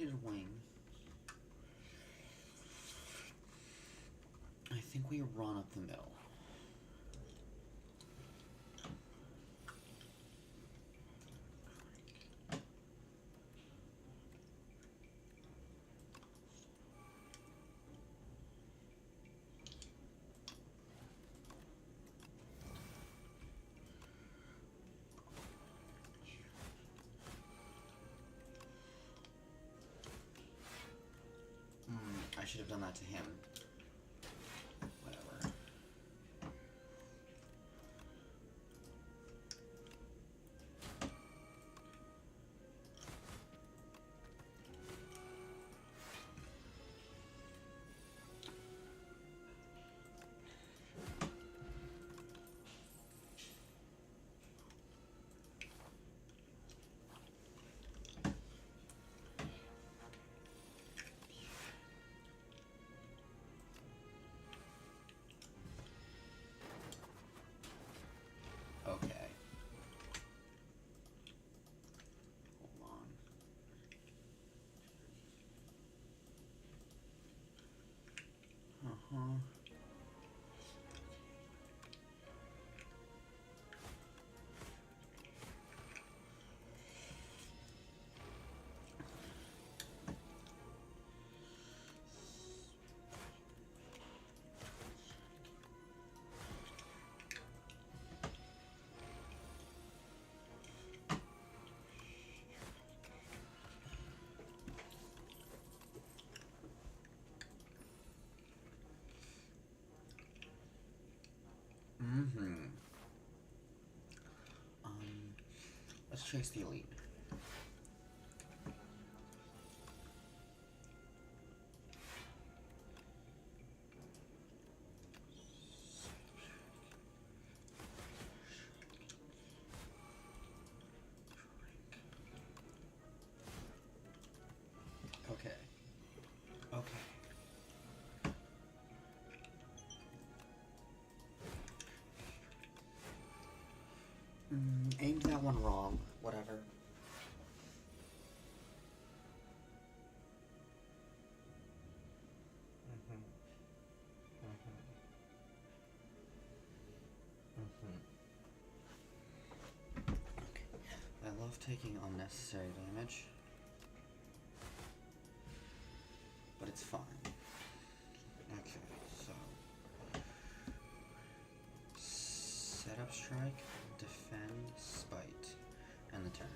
rotated wing. I think we run up the middle. I should have done that to him. Whatever. Okay. Hold on. Uh-huh. Mm-hmm. Let's chase the elite. Okay. Okay. Aimed that one wrong. Whatever. Okay. I love taking unnecessary damage, but it's fine. Okay, so set up strike, defend, spite, and the turn.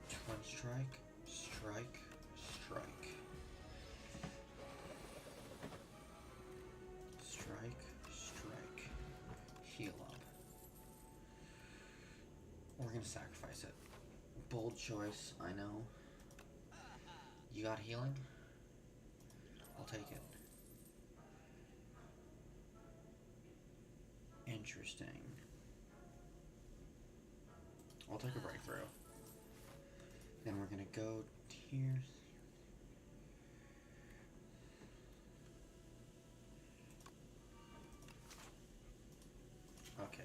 Twin strike, strike, strike. Strike, strike. Heal up. We're gonna sacrifice it. Bold choice, I know. You got healing? I'll take it. Interesting. I'll take a breakthrough. Then we're gonna go here. Okay.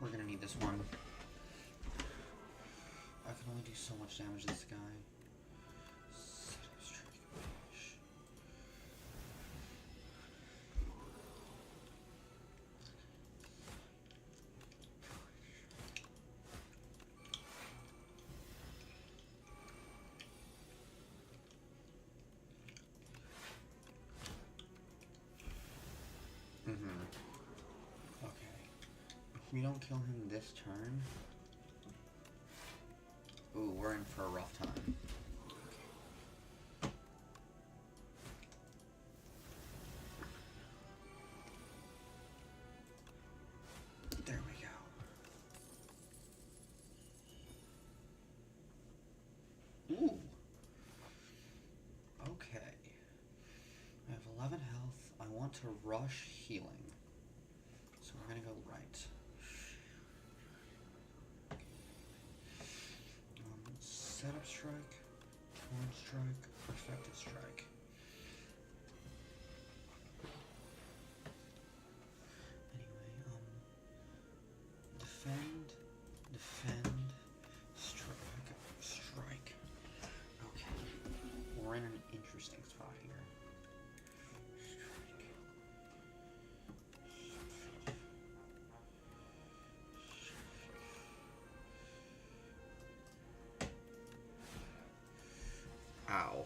We're gonna need this one. I can only do so much damage to this guy. Okay. If we don't kill him this turn... Ooh, we're in for a rough time. There we go. Ooh. Okay. I have 11 health. I want to rush healing. we're gonna go right. Setup strike, forward strike, effective strike. Anyway, defend, strike, strike. Okay, we're in an interesting spot here. Ow.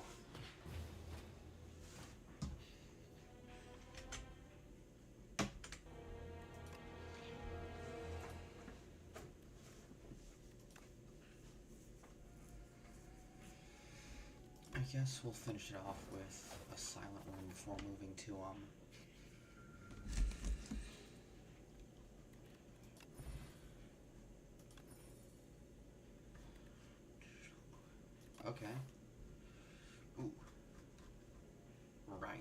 I guess we'll finish it off with a silent one before moving to okay. Ooh. Right.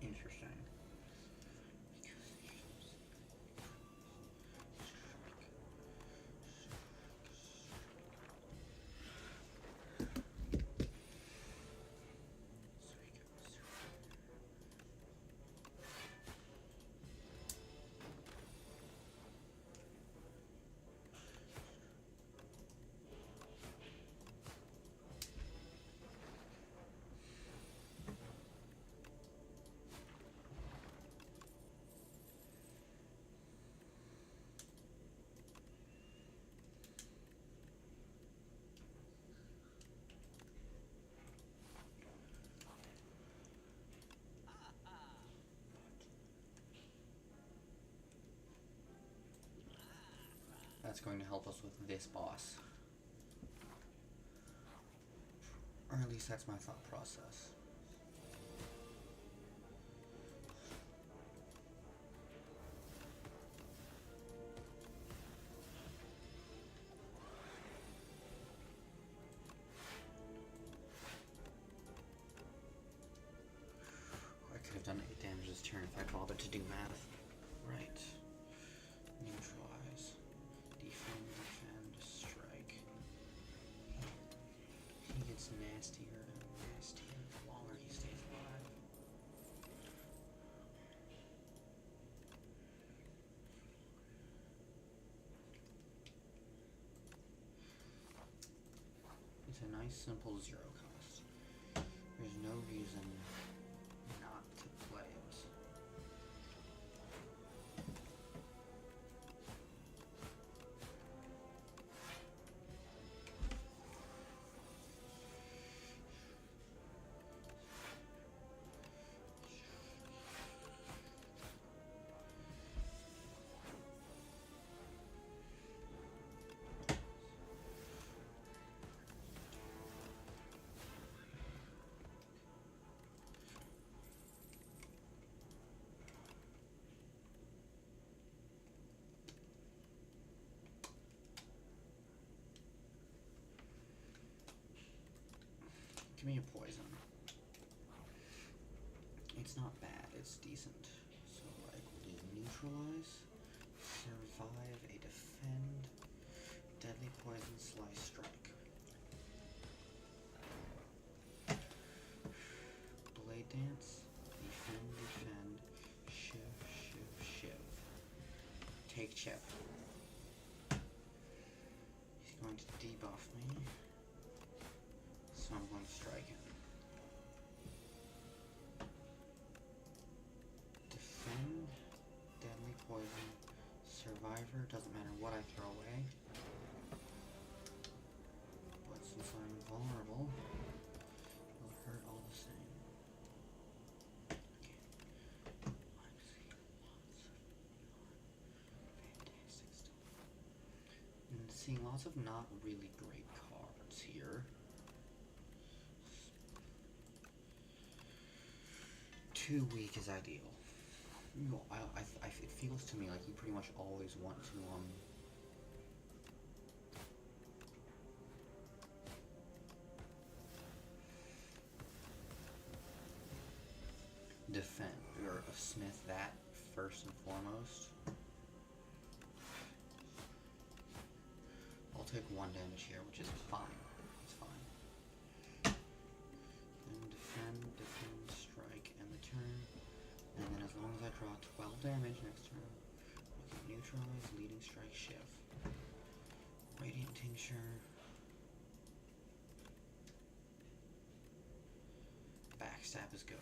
Interesting. That's going to help us with this boss. Or at least that's my thought process. I could have done 8 damage this turn if I bothered to do math. Right. Neutralize. Defend, strike. He gets nastier and nastier the longer he stays alive. It's a nice simple 0 cost. There's no reason not to play it. Give me a poison. It's not bad, it's decent. So I will do neutralize, survive a defend, deadly poison, slice, strike. Blade dance, defend, shiv. Take chip. He's going to debuff me. So I'm going to strike him. Defend, deadly poison, survivor, doesn't matter what I throw away. But since I'm vulnerable, it'll hurt all the same. Okay. I'm seeing lots of not really great cards here. Too weak is ideal. It feels to me like you pretty much always want to defend, or smith that first and foremost. I'll take 1 damage here, which is fine. It's fine. Then defend, strike, end the turn. And then as long as I draw 12 damage next turn, I can neutralize, leading strike, shiv. Radiant Tincture. Backstab is good.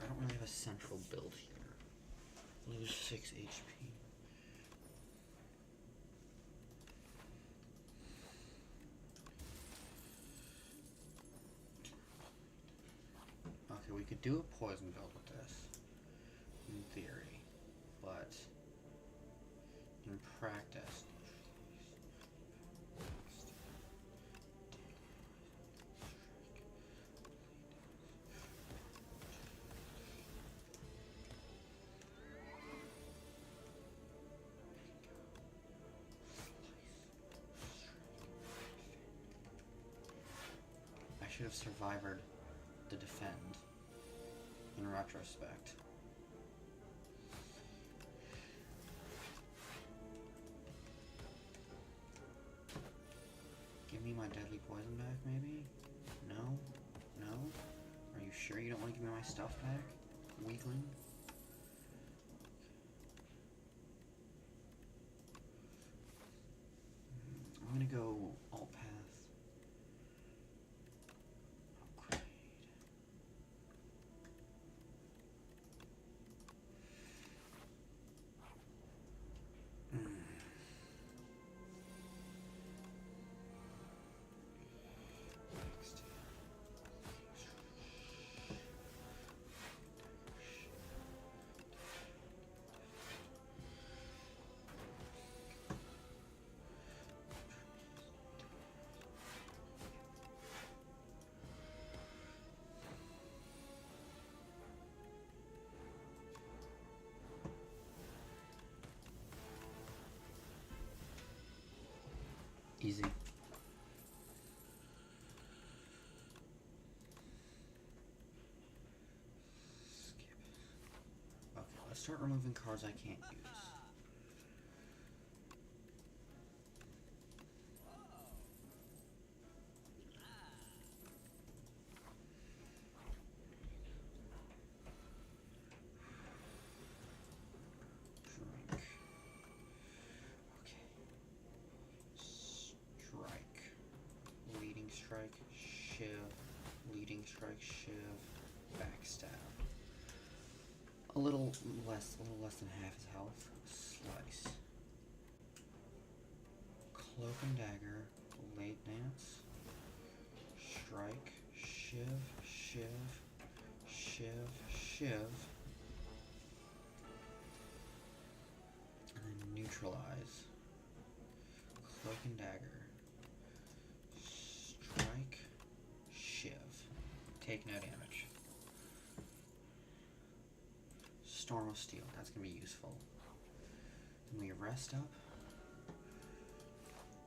I don't really have a central build here. Lose 6 HP. Okay, we could do a poison build with this, in theory, but in practice, I should have survived the defend in retrospect. Give me my deadly poison back, maybe? No? No? Are you sure you don't want to give me my stuff back? Weakling? I'm gonna go alt path. Upgrade. Next. Easy. Skip. Okay, let's start removing cards I can't use. Drink. Okay. Strike. Leading strike, shiv. Leading strike, shiv. Backstab. A little less than half his health. Slice. Cloak and dagger. Blade dance. Strike. Shiv. Shiv. Shiv. Shiv. And then neutralize. Cloak and dagger. Strike. Shiv. Take no damage. Storm of Steel. That's going to be useful. Then we rest up.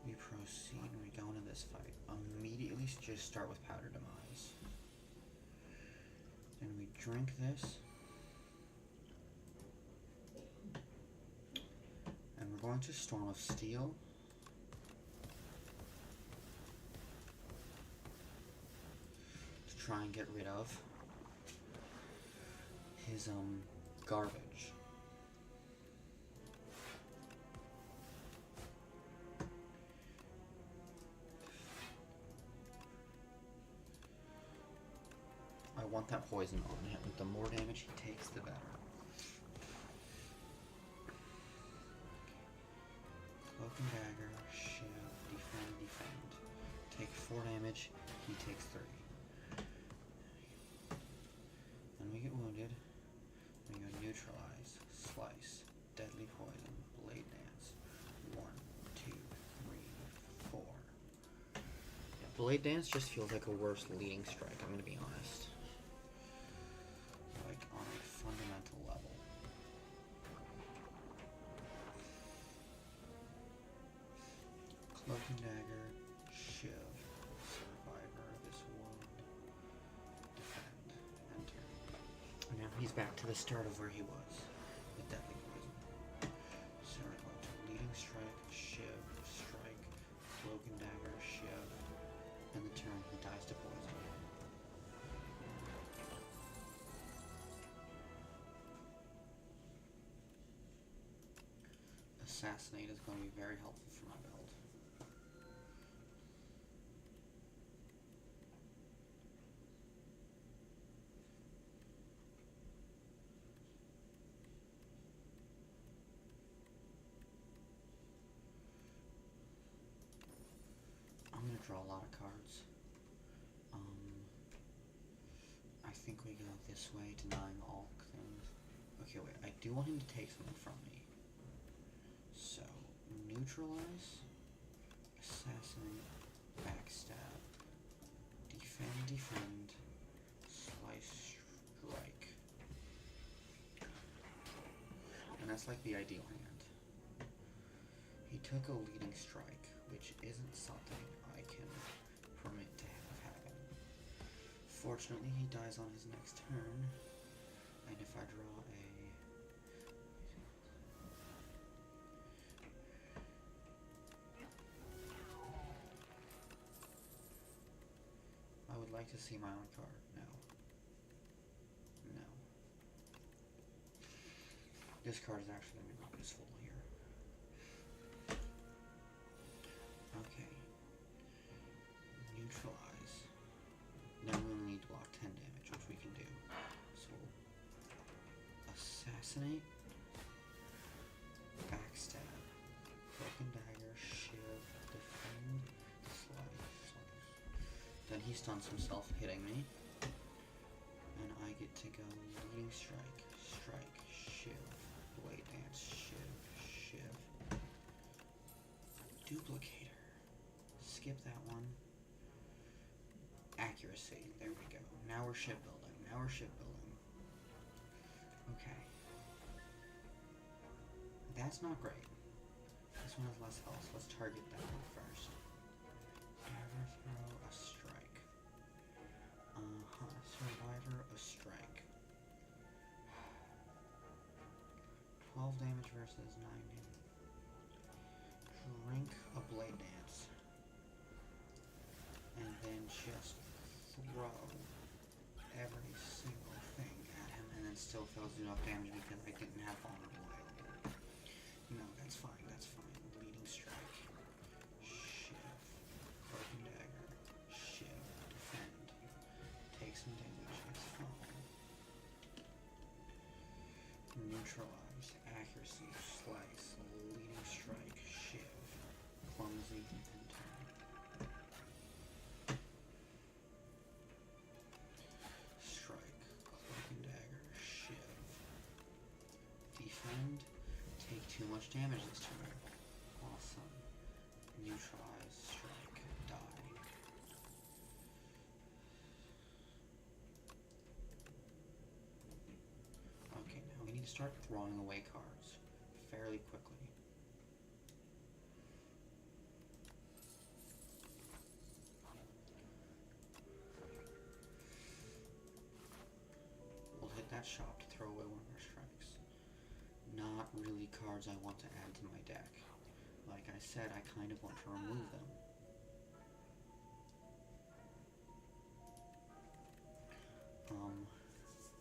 We proceed and we go into this fight. Immediately just start with Powder Demise. Then we drink this. And we're going to Storm of Steel. To try and get rid of his garbage. I want that poison on him. The more damage he takes, the better. Cloak and dagger, shiv, defend. Take 4 damage, he takes 3. Then we get wounded. We go neutralize, slice, deadly poison, blade dance. 1, 2, 3, 4. Yeah, blade dance just feels like a worse leading strike, I'm gonna be honest. Like on a fundamental level. Cloak and dagger, shiv, survivor, this wound, defend, enter. I now he's back to the start of where he was with deadly poison. So we're going to leading strike, shiv, strike, cloak and dagger, shiv, and the turn he dies to poison. Assassinate is going to be very helpful for my build. I'm going to draw a lot of cards. I think we go this way, denying all things. Okay, wait, I do want him to take something from me. So, neutralize, assassinate, backstab, defend, slice, strike. And that's like the ideal hand. He took a leading strike, which isn't something I can permit to have happen. Fortunately, he dies on his next turn, and if I draw I would like to see my own card. No. No. This card is actually going to be really useful here. Okay. Neutralize. Then we only need to block 10 damage, which we can do. So we'll assassinate, backstab, broken dagger, shiv, defend, slice. Then he stuns himself, hitting me. And I get to go leading strike, shiv, blade dance, shiv. Duplicator. Skip that one. Accuracy. There we go. Now we're shipbuilding. Okay. That's not great. This one has less health. Let's target that one first. Never throw a strike. Survivor, a strike. 12 damage versus 9 damage. Drink a blade dance. And then just throw every single thing at him, and then still fails to do enough damage because I didn't have vulnerable available. No, that's fine. Leading strike. Shiv. Broken dagger. Shiv. Defend. Take some damage. It's fine. Neutralize. Accuracy. Slice. Leading strike. Shiv. Clumsy. And turn. Strike. Cloak and dagger. Shiv. Defend. Take too much damage this turn. Awesome. Neutralize. Strike. Die. Okay, now we need to start throwing away cards fairly quickly. We'll hit that shop to throw away one of our strikes. Not really cards I want to add to my deck. Like I said, I kind of want to remove them.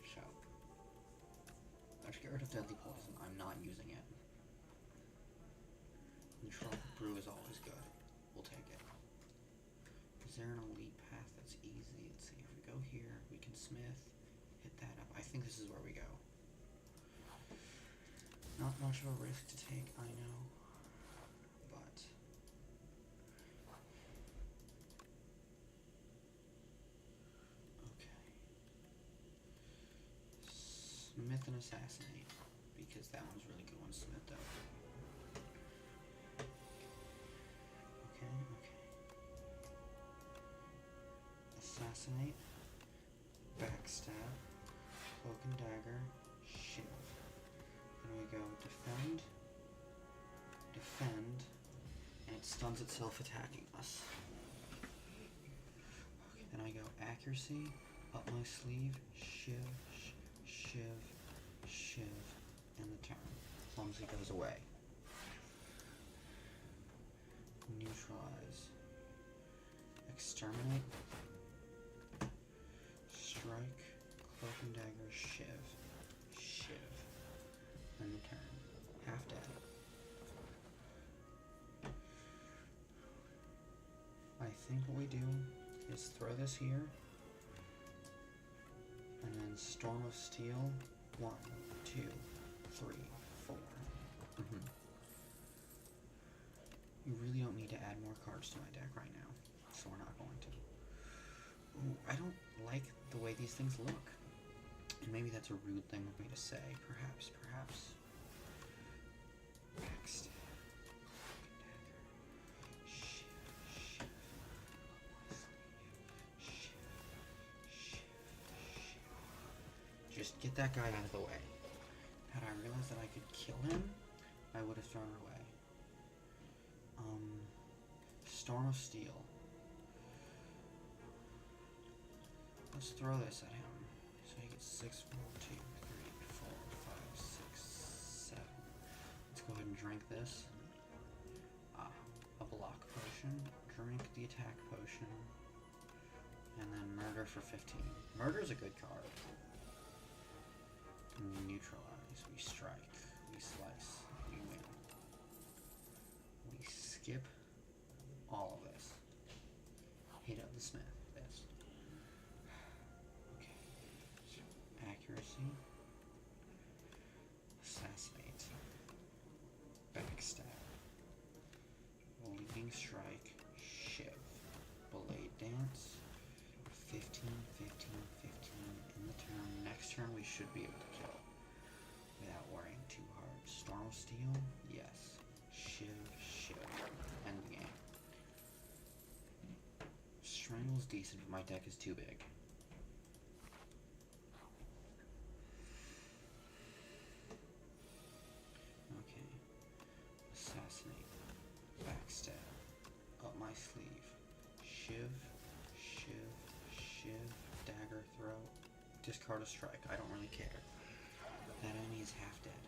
So let's get rid of Deadly Poison. I'm not using it. Control Brew is always good. We'll take it. Is there an elite path that's easy? Let's see. If we go here, we can smith, hit that up. I think this is where we go. Not much of a risk to take, I know. But okay. Smith and Assassinate, because that one's really good one, Smith though. Okay. Assassinate, backstab, cloak and dagger, shiv. Then we go defend, and it stuns itself attacking us. Okay, then I go accuracy, up my sleeve, shiv, shiv, shiv, and the turn. Clumsy goes away. Neutralize. Exterminate. Strike. Cloak and dagger. Shiv. Shiv. And the turn. Half dead. I think what we do is throw this here. And then Storm of Steel. 1, 2, 3, 4. You really don't need to add more cards to my deck right now, so we're not going to. Ooh, I don't like the way these things look. And maybe that's a rude thing of me to say. Perhaps. Backstab. Shiv. Just get that guy out of the way. Had I realized that I could kill him, I would have thrown it away. Storm of Steel. Let's throw this at him. So he gets 6, 1, 2, 3, 4, 5, 6, 7. Let's go ahead and drink this. A block potion. Drink the attack potion. And then murder for 15. Murder's a good card. And we neutralize. We strike. We slice. We win. We skip all of this. Hit up the smith. This. Okay. Accuracy. Assassinate. Backstab. Leading strike. Shiv. Blade dance. 15, 15, 15 in the turn. Next turn we should be able to kill without worrying too hard. Storm of Steel? Yes. Shiv. End the game. Strangle's decent, but my deck is too big. Okay. Assassinate. Backstab. Up my sleeve. Shiv. Dagger throw. Discard a strike. I don't really care. That enemy is half dead.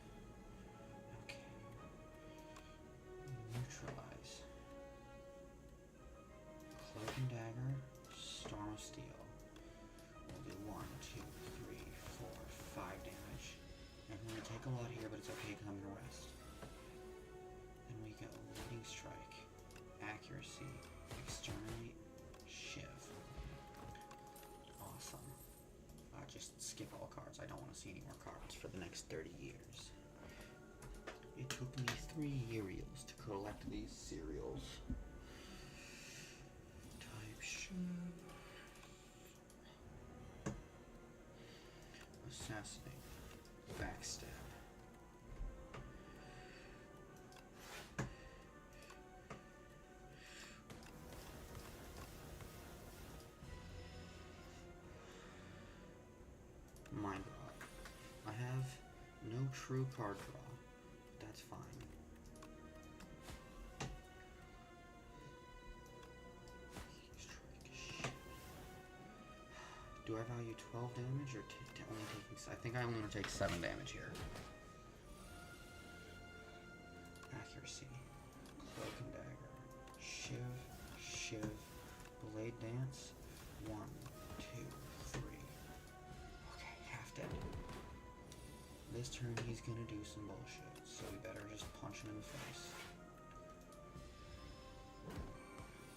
Okay. Neutralize. Cloak and dagger. Storm of Steel. We'll do 1, 2, 3, 4, 5 damage. And we're gonna take a lot here, but it's okay because I'm gonna rest. Then we go leading strike. Accuracy. Exterminate. Shiv. Awesome. Just skip all cards. I don't want to see any more cards for the next 30 years. It took me 3 years to collect these cereals. Type Shiv. Assassinate. Backstab. Mind block. I have no true card draw, but that's fine. Do I value 12 damage or only taking? I think I only want to take 7 damage here. Accuracy. Cloak and dagger. Shiv. Blade dance. 1, 2, 3. Okay, half dead. This turn he's gonna do some bullshit, so we better just punch him in the face.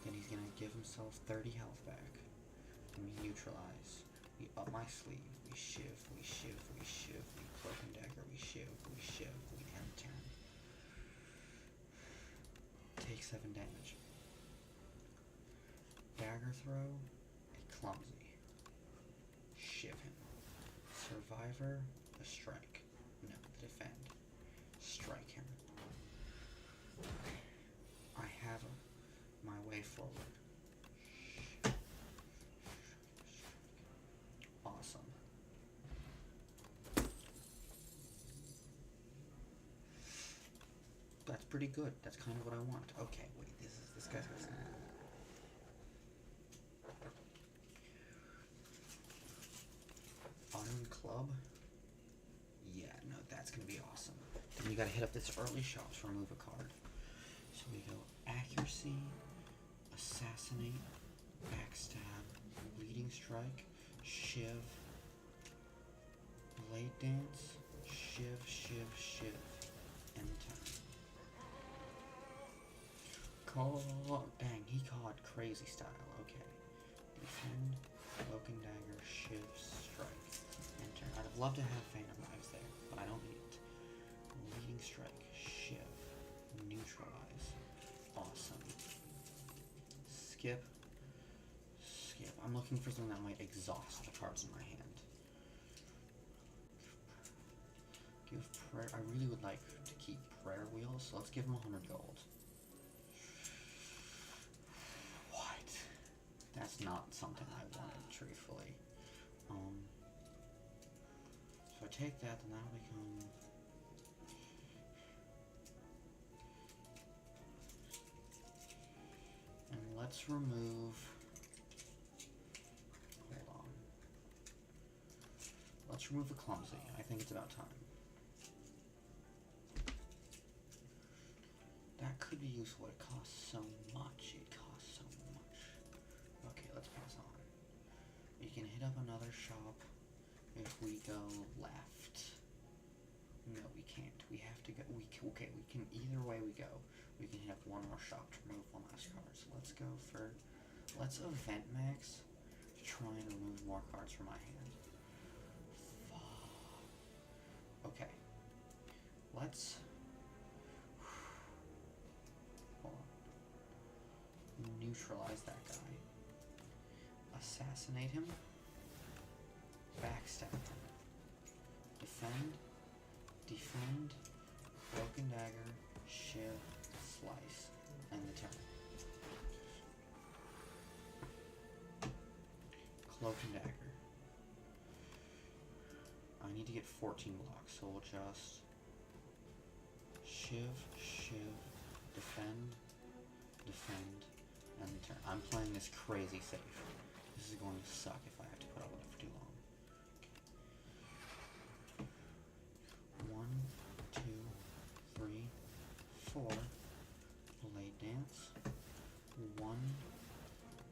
Then he's gonna give himself 30 health back. And we neutralize. We up my sleeve. We shiv. We cloak and dagger. We shiv. We end turn. Take 7 damage. Dagger throw. A clumsy. Shiv him. Survivor. A strike. No, defend. Strike him. I have my way forward. Awesome. That's pretty good. That's kind of what I want. Okay, wait, this guy's got something. Iron Club. That's gonna be awesome. Then we gotta hit up this early shop to remove a card. So we go accuracy, assassinate, backstab, leading strike, shiv, blade dance, shiv, shiv, shiv, and turn. Call. Dang, he caught crazy style. Okay. Defend, cloak and dagger, shiv, strike, and turn. I'd have loved to have Phantom Knives there, but I don't need it. Leading strike, shiv, neutralize. Awesome. Skip. Skip. I'm looking for something that might exhaust the cards in my hand. Give prayer. I really would like to keep prayer wheels, so let's give him 100 gold. What? That's not something I wanted, truthfully. So I take that, then that'll become. And let's remove. Hold on. Let's remove the clumsy. I think it's about time. That could be useful. It costs so much. It costs so much. Okay, let's pass on. We can hit up another shop if we go left. No, we can't. We have to go. Okay, we can. Either way we go, we can hit up one more shop to remove one last card. So let's go for. Let's event max to try and remove more cards from my hand. Okay. Let's. Neutralize that guy. Assassinate him. Backstab him. Defend. Defend. Broken dagger. Shiv. Slice. And the turn. Cloak and dagger. I need to get 14 blocks, so we'll just Shiv, Shiv, defend, defend, and turn. I'm playing this crazy safe. This is going to suck if I have to put up with it for too long. Okay. 1, 2, 3, 4. Blade dance. 1,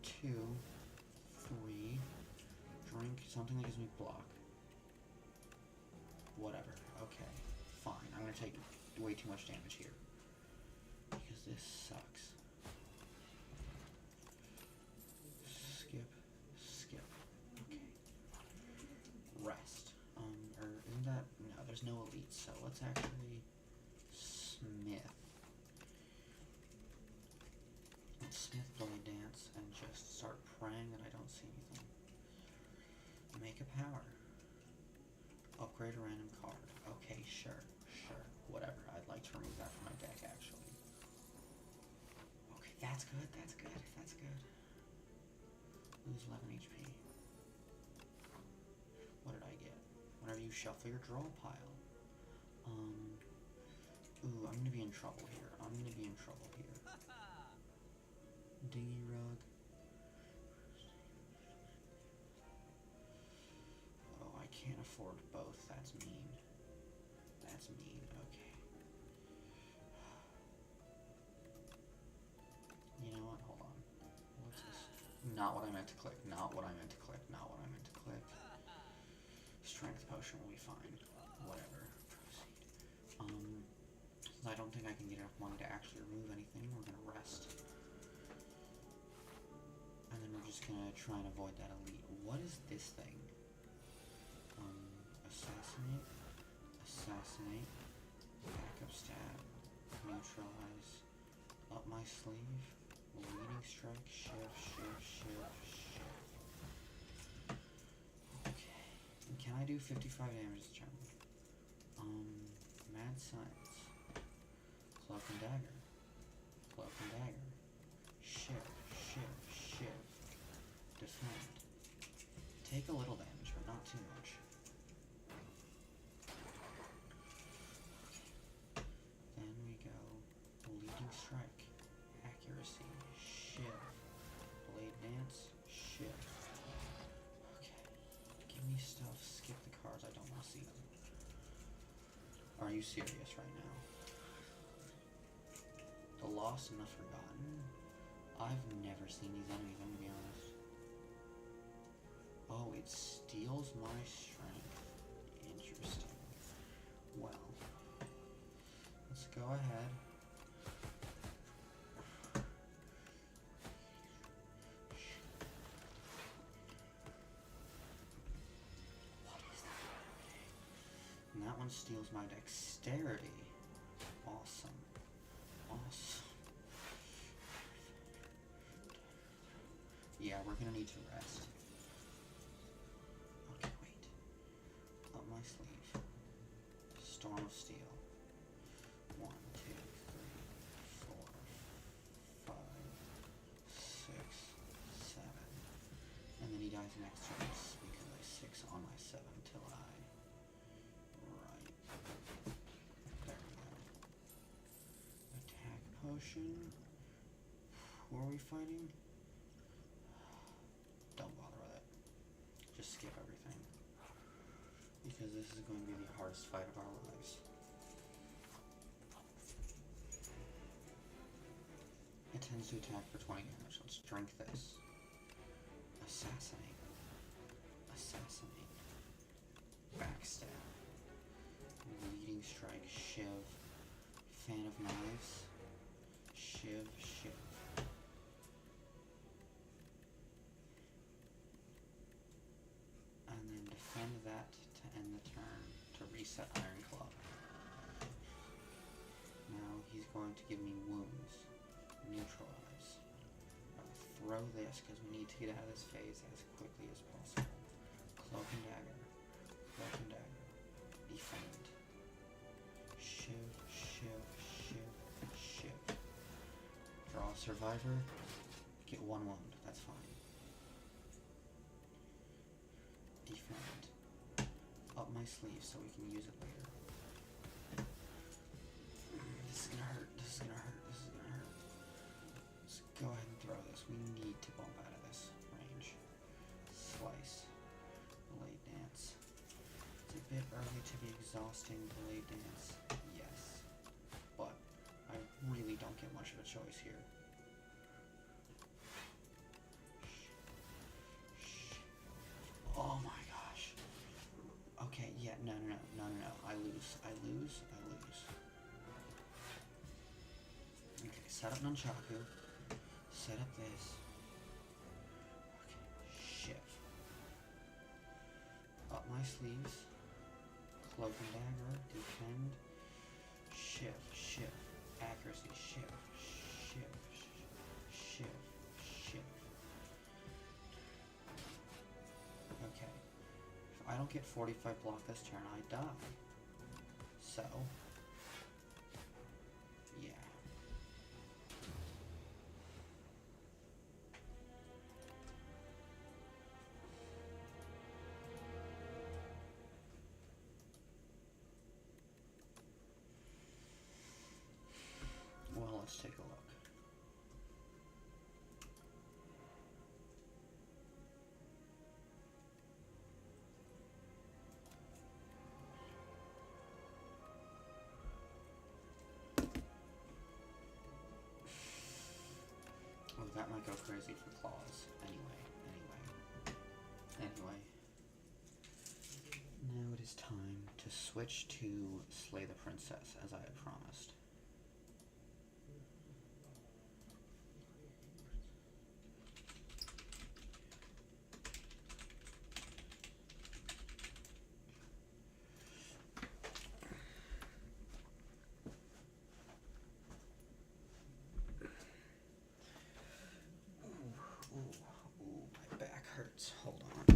2, 3. Drink something that gives me block. Whatever. Okay. Fine. I'm gonna take way too much damage here. Because this sucks. Skip. Skip. Okay. Rest. Or isn't that... No, there's no elite, so let's actually... Smith. Let's Smith Blade Dance and just start praying that I don't see anything. Make a power. Upgrade a random card. Okay, sure, whatever. I'd like to remove that from my deck, actually. Okay, that's good, that's good, that's good. Lose 11 HP. What did I get? Whenever you shuffle your draw pile. Ooh, I'm gonna be in trouble here. Dinghy rug. Oh, I can't afford both. That's mean. That's mean. Okay. You know what? Hold on. What's this? Not what I meant to click. Not what I meant to click. Not what I meant to click. Strength potion will be fine. Whatever. Proceed. Since I don't think I can get enough money to actually remove anything, we're gonna rest. And then we're just gonna try and avoid that elite. What is this thing? Assassinate. Assassinate. Backup stab. Neutralize. Up my sleeve. Leading strike. Shiv, shiv, shiv, shiv. Okay. And can I do 55 damage this turn? Mad Science. Cloak and dagger. Cloak and dagger. Shiv, shiv, shiv. Defend. Take a little damage, but not too much. Okay. Then we go leading strike, accuracy, shiv, blade dance, shiv. Okay. Give me stuff, skip the cards, I don't want to see them. Are you serious right now? The Lost and the Forgotten? I've never seen these enemies, I'm gonna be honest. Oh, it steals my strength. Interesting. Well, let's go ahead. And that one steals my dexterity. Awesome. Awesome. Yeah, we're gonna need to rest. Okay, wait. Up my sleeve. Storm of Steel. 1, 2, 3, 4, 5, 6, 7. And then he dies next turn because I 6 on my 7 till I... Right. There we go. Attack potion. Who are we fighting? Don't bother with it. Just skip everything. Because this is going to be the hardest fight of our lives. It tends to attack for 20 damage. Let's drink this. Assassinate. Assassinate. Backstab. Leading strike. Shiv. Fan of knives. Shiv. Shiv. And then defend that to end the turn. To reset Iron Club. Now he's going to give me wounds. Neutralize. Throw this because we need to get out of this phase as quickly as possible. Cloak and dagger. Cloak and dagger. Defend. Shiv, shiv, shiv, shiv. Draw a survivor. Get 1 wound. That's fine. Defend. Up my sleeve so we can use it later. This is gonna hurt. This is gonna hurt. This is gonna hurt. Let's go ahead and throw this. We need to bump out of this range. Slice. Blade dance. It's a bit early to be exhausting blade dance. Yes. But I really don't get much of a choice here. Oh my gosh. Okay, yeah, no. I lose. Okay, set up Nunchaku. Set up this. Okay, shift. Up my sleeves. Cloak and dagger. Defend. Shift. Accuracy. Shift. Okay. If I don't get 45 block this turn, I die. So, yeah. Well, let's take a look. Oh, that might go crazy for claws. Anyway. Now it is time to switch to Slay the Princess, as I had promised. Ooh, my back hurts. Hold on.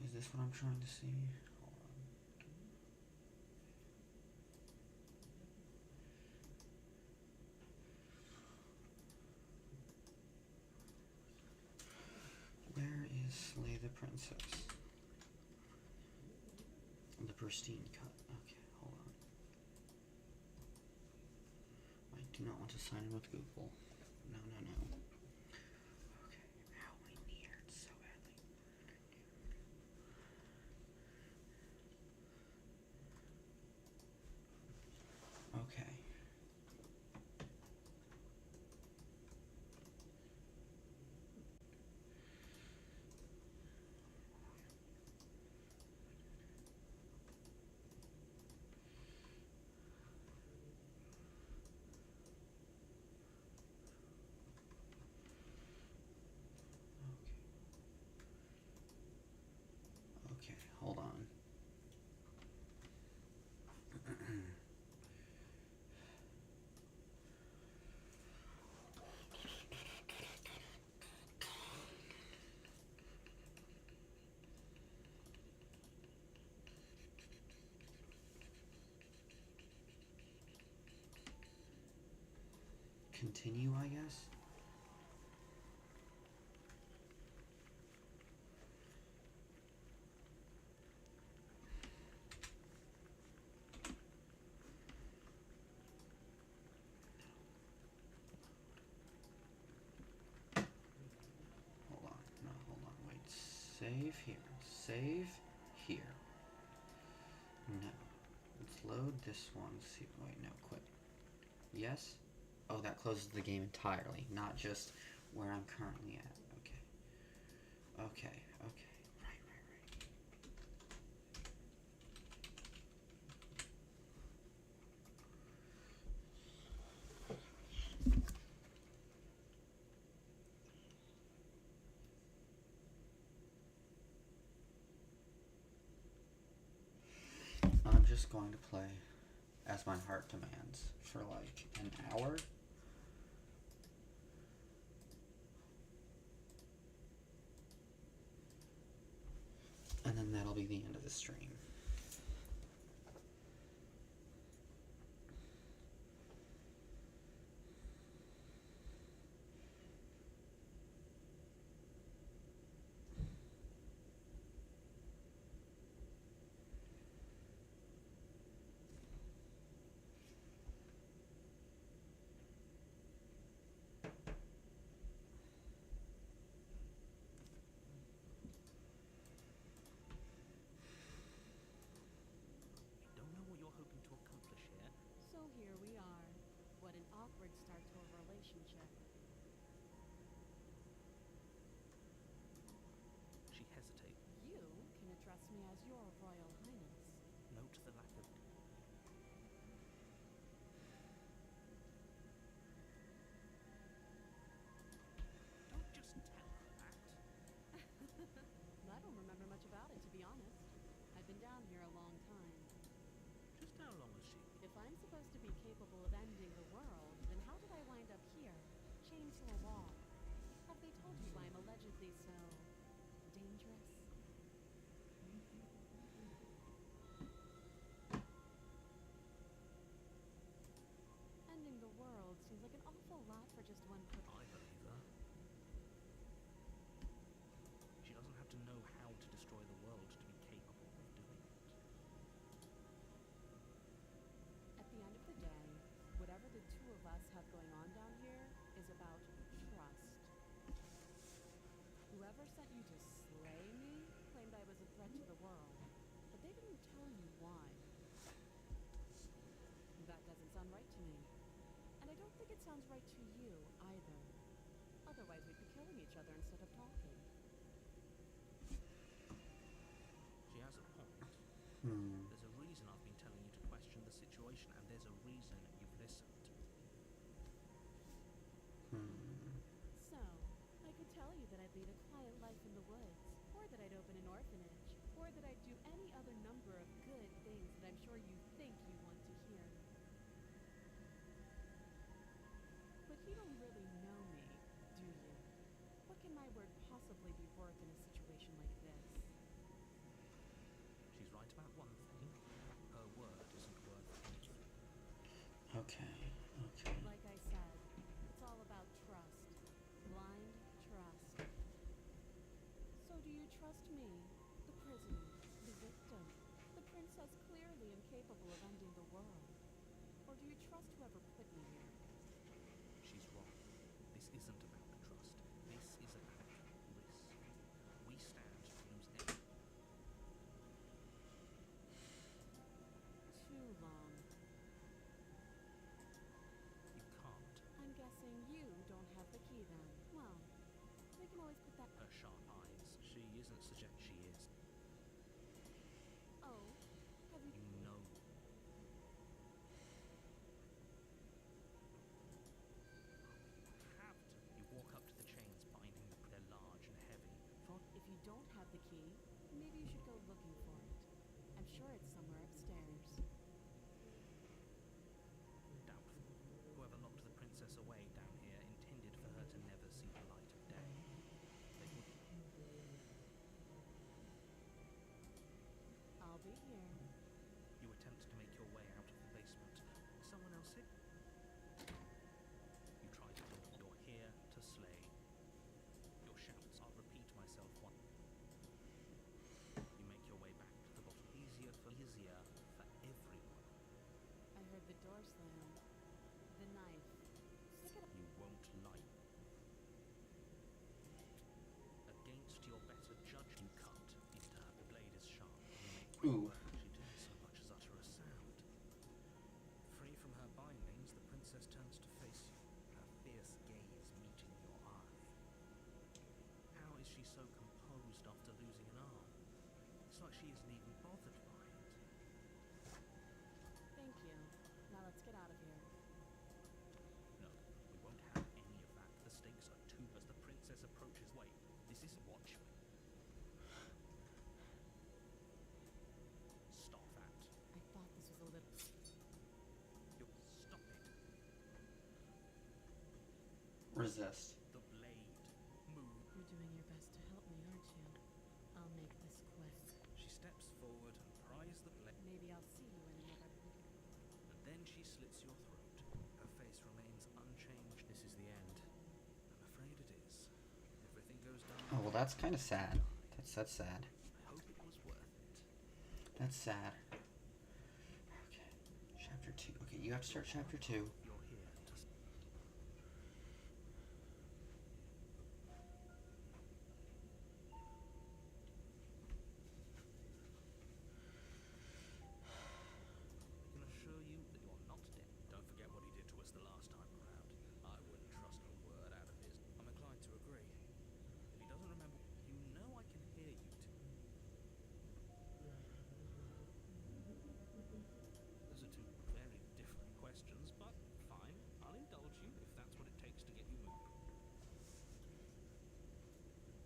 Is this what I'm trying to see? Hold on. Where is Slay the Princess? The pristine cut. Okay, hold on. I do not want to sign in with Google. No. Okay, ow, my knee hurts so badly. continue, I guess. Hold on, no, hold on, wait. Save here. Save here. No. Let's load this one. See, wait, no, quit. Yes? Oh, that closes the game entirely, not just where I'm currently at. Okay. Okay, okay. Right. I'm just going to play as my heart demands for like an hour. And then that'll be the end of the stream. Don't know what you're hoping to accomplish here. So here we are. What an awkward start to a relationship. She hesitates. You can address me as your Royal Highness. Note the lack of... Don't just tell her that. I don't remember much about it, to be honest. I've been down here a long time. Just how long has she? If I'm supposed to be capable of ending the world, then how did I wind up here, chained to a wall? Have they told you I'm allegedly so dangerous? Ending the world seems like an awful lot for just one person. I believe her. She doesn't have to know how to destroy the world to be capable of doing it. At the end of the day, whatever the two of us have going on down here is about trust. Whoever sent you to slay me claimed I was a threat to the world, but they didn't tell you why. That doesn't sound right to me. And I don't think it sounds right to you either. Otherwise we'd be killing each other instead of talking. She has a point. Hmm. There's a reason I've been telling you to question the situation, and there's a reason you've listened. So, I could tell you that I'd lead a quiet life in the woods, or that I'd open an orphanage, or that I'd do any other number of good things that I'm sure you think you want to hear. But you don't really know me, do you? What can my word possibly be worth in a situation like this? She's right about one thing. Her word isn't worth anything. Okay. Like I said, it's all about trust. Blind trust. So do you trust me, the prisoner, the victim, the princess clearly incapable of ending the world? Or do you trust whoever put me here? She's wrong. This isn't about the trust. This is about risk. We stand to lose everything. Too long. You can't. I'm guessing you don't have the key then. Well, we can always put that... Her sharp eyes. She isn't suggest she is. Oh, have you... You know. Have to. You walk up to the chains binding them. They're large and heavy. If you don't have the key, maybe you should go looking for it. I'm sure it's somewhere upstairs. Doubtful. Whoever locked the princess away down here intended for her to never see the light of day. They wouldn't. I'll be here. You attempt to make your way out of the basement. Someone else hit. You like she isn't even bothered by it. Thank you. Now let's get out of here. No, we won't have any of that. The stakes are too as the princess approaches. Wait, this isn't watch. Stop that. I thought this was a little... Stop it. Resist. The blade. Move. You're doing your best to help me, aren't you? I'll make this quick. She steps forward and pries the blade, Maybe I'll see you in another... and then she slits your throat. Her face remains unchanged. This is the end. I'm afraid it is. Everything goes down. Oh, well, that's kind of sad. That's sad. I hope it was worth it. That's sad. Okay. Chapter 2. Okay, you have to start chapter 2. You're here to... I can assure you that you're not dead. Don't forget what he did to us the last time around. I wouldn't trust a word out of his. I'm inclined to agree. If he doesn't remember, you know I can hear you two. Those are two very different questions, but fine. I'll indulge you if that's what it takes to get you moving.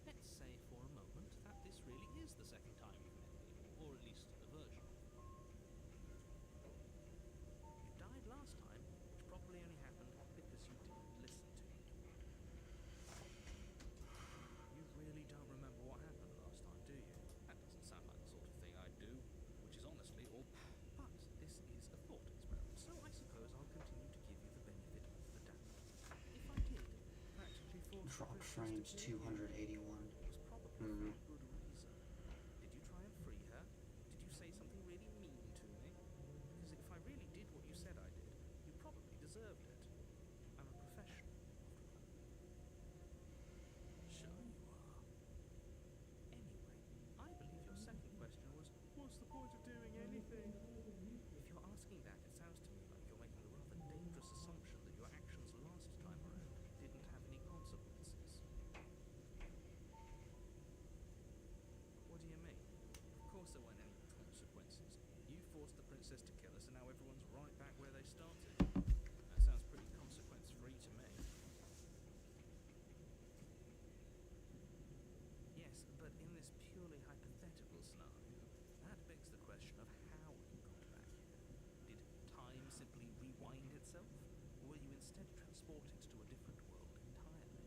Let's say for a moment that this really is the second time you've met me, or at least a version. You died last time, which probably only happened because you didn't listen to me. You really don't remember what happened last time, do you? That doesn't sound like the sort of thing I'd do, which is honestly all... But this is a thought experiment, so I suppose I'll continue to give you the benefit of the doubt. If I did practically force the Drop princess frames to kill you, 281. it was probably for a good reason. Did you try and free her? Did you say something really mean to me? Because if I really did what you said I did, you probably deserved it. I'm a professional, after all. Sure you are. Anyway, I believe your second question was, what's the point of doing anything? If you're asking that, it sounds to me like you're making a rather dangerous assumption that your actions last time around didn't have any consequences. What do you mean? Of course there weren't any consequences. You forced the princess to kill us and now everyone's right back where they started. That sounds pretty consequence-free to me. Yes, but in this purely hypothetical scenario, that begs the question of how you got back here. Did time simply rewind itself? Or were you instead transported to a different world entirely?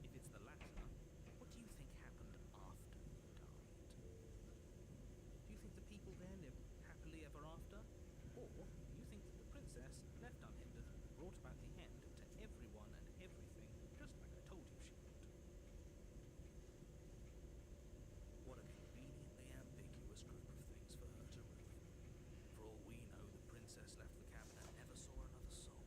If it's the latter, what do you think happened after you died? Do you think the people there lived happily ever after? Or do you think that the princess, left unhindered, brought about the end to everyone and everything, just like I told you she would? What a conveniently ambiguous group of things for her to ruin. For all we know, the princess left the cabin and never saw another soul.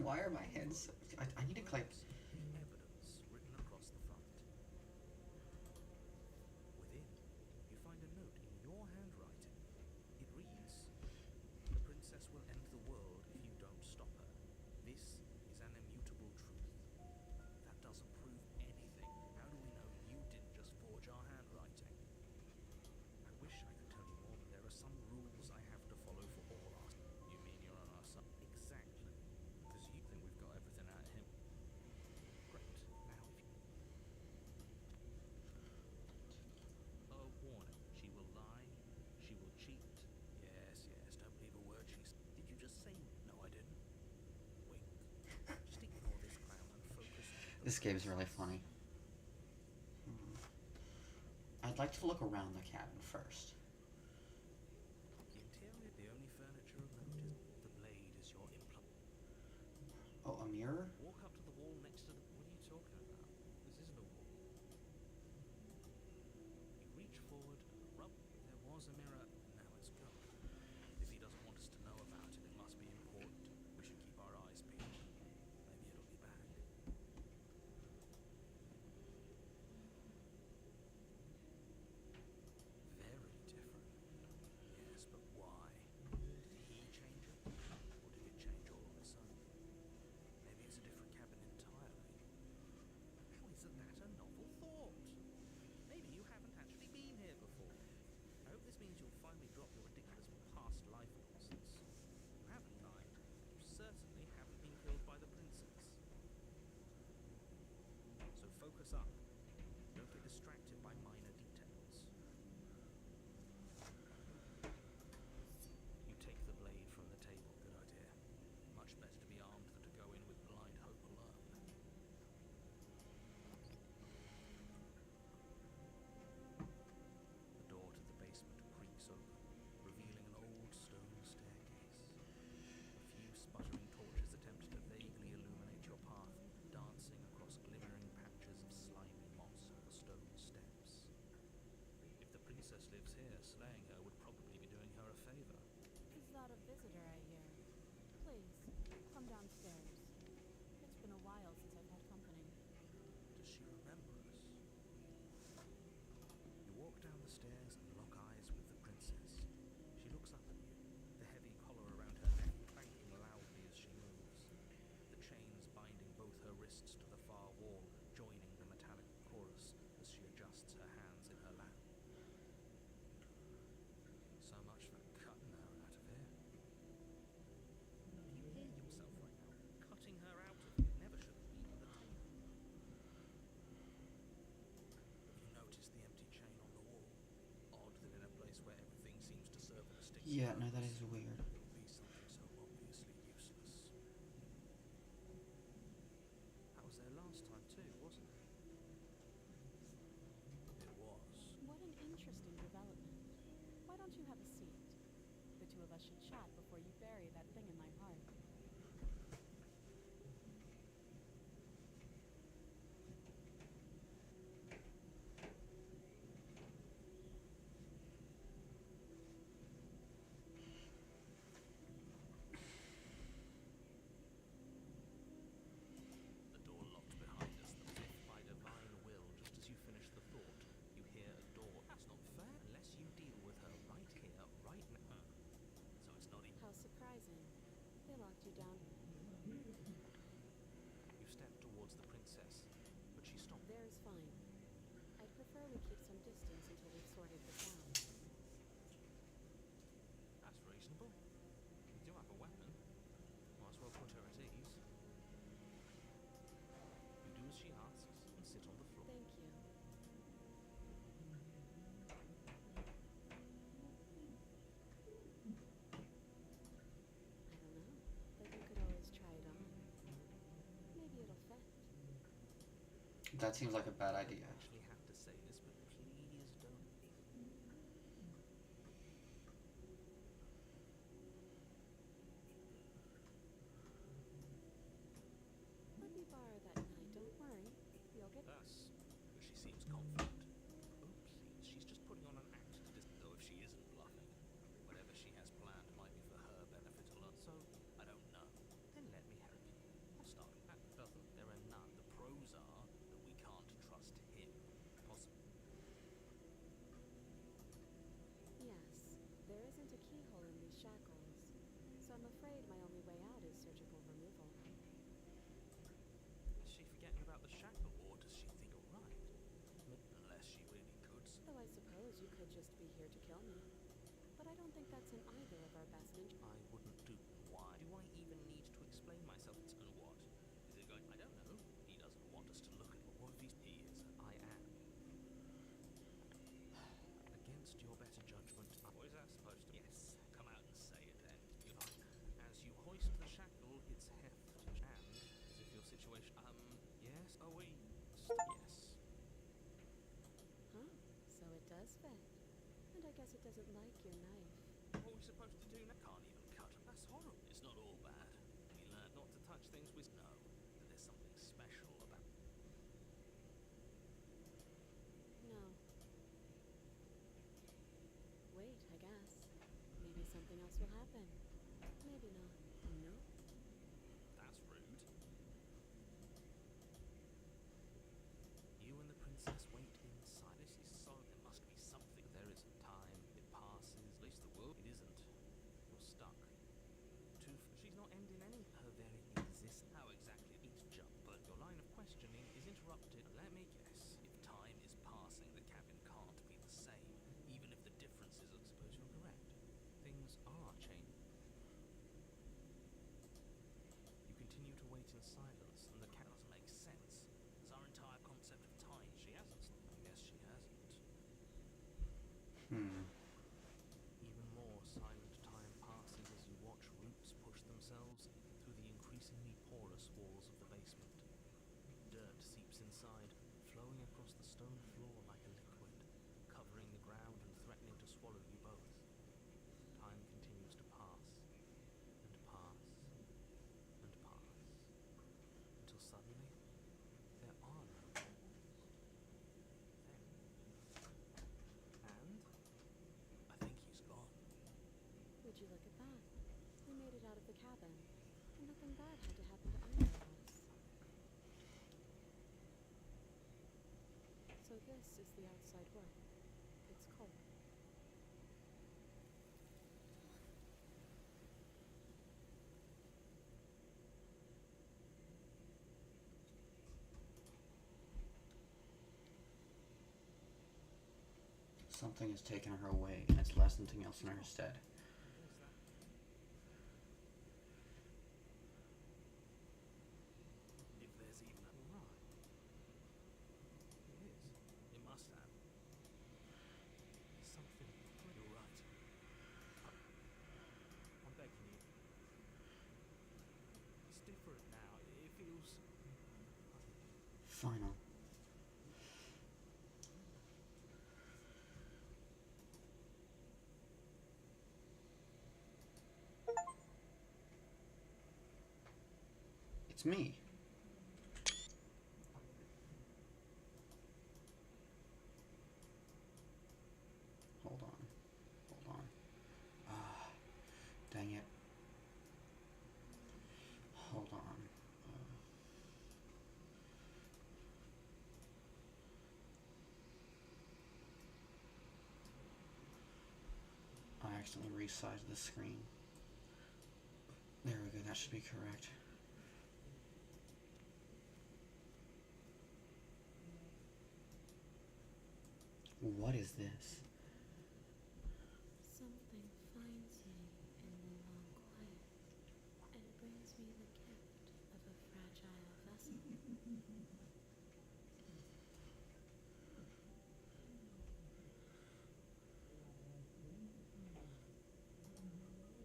Why are my hands? I need to click. The evidence written across the front. Within, you find a note in your handwriting. It reads, "The princess will end the world if you don't stop her. This is an immutable truth." That doesn't prove anything. How do we know you didn't just forge our handwriting? I wish I could tell you more, but there are some rules I have to follow for all our... You mean you're on our side? Exactly. Because you think we've got everything out of him. Great. Now if you... A warning. She will lie. She will cheat. Yes, yes, don't believe a word she's... Did you just say... No, I didn't. Wink. Just ignore this clown and focus on the... This game's really funny. I'd like to look around the cabin first. The interior, the only furniture of note is... The blade is your implement. Oh, a mirror? Walk up to the wall next to the... What are you talking about? This isn't a wall. You reach forward and rub... There was a mirror, now it's gone. If he doesn't want us to know about it, it must be important. We should keep our eyes peeled. Maybe it'll be back. Very different. Yes, but why? Did he change it? Or did it change all of a sudden? Maybe it's a different cabin entirely. How isn't that a novel thought? Maybe you haven't actually been here before. I hope this means you'll finally drop your ridiculous past life nonsense. You haven't died. You certainly haven't been killed by the princess. So focus up. Don't get distracted by minor details. You take the blade from the table. Good idea. Much better to be armed than to go in with blind hope alone. The door to the basement creaks open, revealing an old stone staircase. A few sputtering torches attempt to vaguely illuminate your path, dancing across glimmering patches of slimy moss on the stone steps. If the princess lives here, slaying her would probably be doing her a favor. Is that a visitor I hear? Please, come downstairs. It's been a while since I've had company. Does she remember us? You walk down the stairs and lock eyes with the princess. She looks up at you, the heavy collar around her neck clanking loudly as she moves. The chains binding both her wrists to the far wall, joining the metallic chorus as she adjusts her hands in her lap. So much for cutting her out of here. Can you hear yourself right now? Cutting her out of here never should have been on the table. Have you noticed the empty chain on the wall? Odd that in a place where everything seems to serve a distinct Yeah, no, that purpose, is weird. it would be something so obviously useless. That was there last time too, wasn't it? It was. What an interesting development. Why don't you have a seat? The two of us should chat before you bury that thing in my heart. The door locked behind us, as if by divine will, just as you finish the thought, you hear a door. That's not fair. Unless you deal with her right here, right now. So it's not even... How surprising. They locked you down. You step towards the princess, but she stops. There's fine. I'd prefer we keep some distance until we've sorted this out. That's reasonable. You do have a weapon. Might as well put her at ease. You do as she asks and sit on the floor. Thank you. I don't know, but you could always try it on. Maybe it'll fit. That seems like a bad idea. I actually have to say this, but please don't. Let me borrow that knife. Don't worry. You'll get... Thus, she seems confident. Oh, please, she's just putting on an act to though if she isn't bluffing. Whatever she has planned might be for her benefit alone. So, I don't know. Then let me help you. could just be here to kill me. But I don't think that's in either of our best interests. I wouldn't do. Why do I even need to explain myself? And what? Is it going? I don't know. He doesn't want us to look at what if he is. I am. Against your better judgment. What is that supposed to be? Yes. Come out and say it then. You're like, as you hoist the shackle, its heft, and as if your situation. Yes. Oh, we. Yes. Huh? So it does fit. And I guess it doesn't like your knife. What are we supposed to do now? Can't even cut them. That's horrible. It's not all bad. We learned not to touch things with no. That there's something special about. No. Wait, I guess. Maybe something else will happen. Maybe not. No. That's rude. You and the princess wait inside. This is so. There must be something. There isn't time. It passes. At least the world. It isn't. You're stuck. She's not ending any. Her very existence. How exactly? Each jump. But your line of questioning is interrupted. Let me guess. If time is passing, the cabin can't be the same. Even if the differences are. Suppose you're correct. Things are changing. You continue to wait in silence, and the cat doesn't make sense. As our entire concept of time, she hasn't. I guess she hasn't. Even more silent time passes as you watch roots push themselves through the increasingly porous walls of the basement. Dirt seeps inside, flowing across the stone floor like a liquid, covering the ground and threatening to swallow you both. Time continues to pass, and pass, and pass, until suddenly there are no walls. And I think he's gone. Would you look at that? We made it out of the cabin. And nothing bad had to happen to either of us. So this is the outside world. It's cold. Something has taken her away, and it's left something else in her stead. Where's that? If there's even a right. It is. It must have. Something. You're right. I'm begging you. It's different now. It feels. Final. It's me. Hold on. Hold on. Ah, dang it. Hold on. I accidentally resized the screen. There we go, that should be correct. What is this? Something finds me in the long quiet and brings me the gift of a fragile vessel.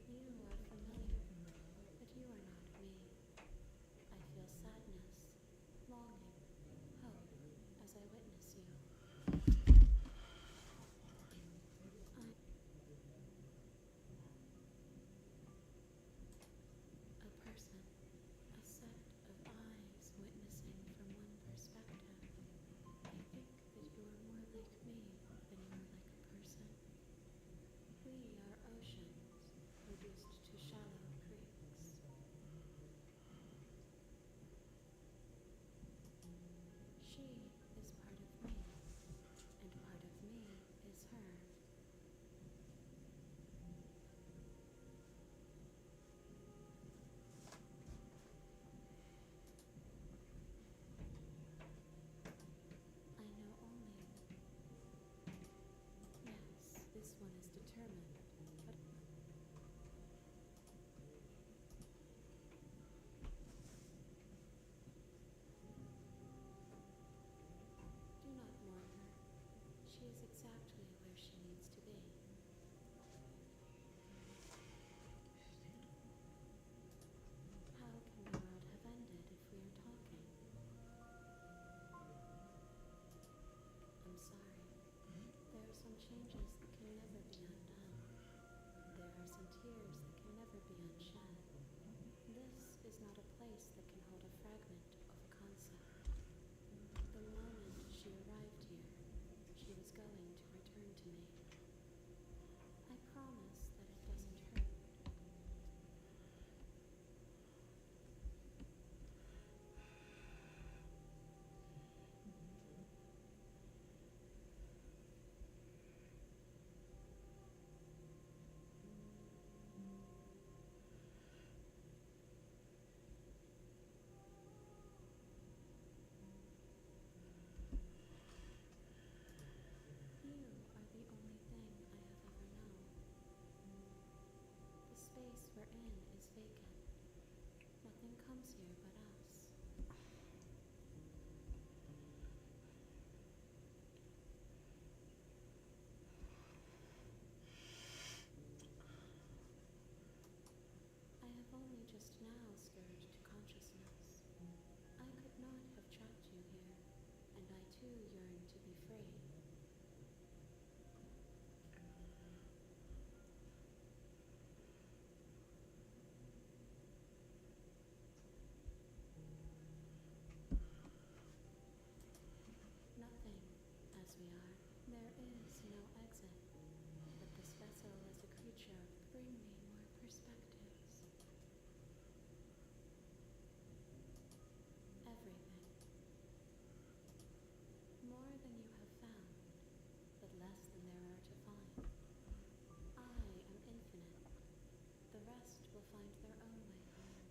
You are familiar, but you are not me. I feel sadness, longing, hope as I witness you. A person, a set of eyes witnessing from one too yearn to be free. Nothing, as we are. There is no exit. But this vessel is a creature. Bring me more perspectives. Everything. More than you have found, but less than there are to find. I am infinite. The rest will find their own way home.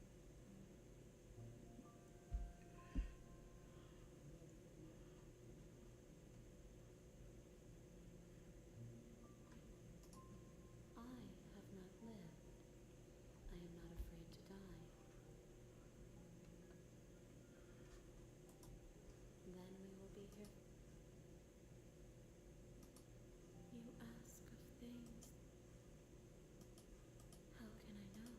I have not lived. I am not afraid to die. Then we will be here. You ask of things. How can I know?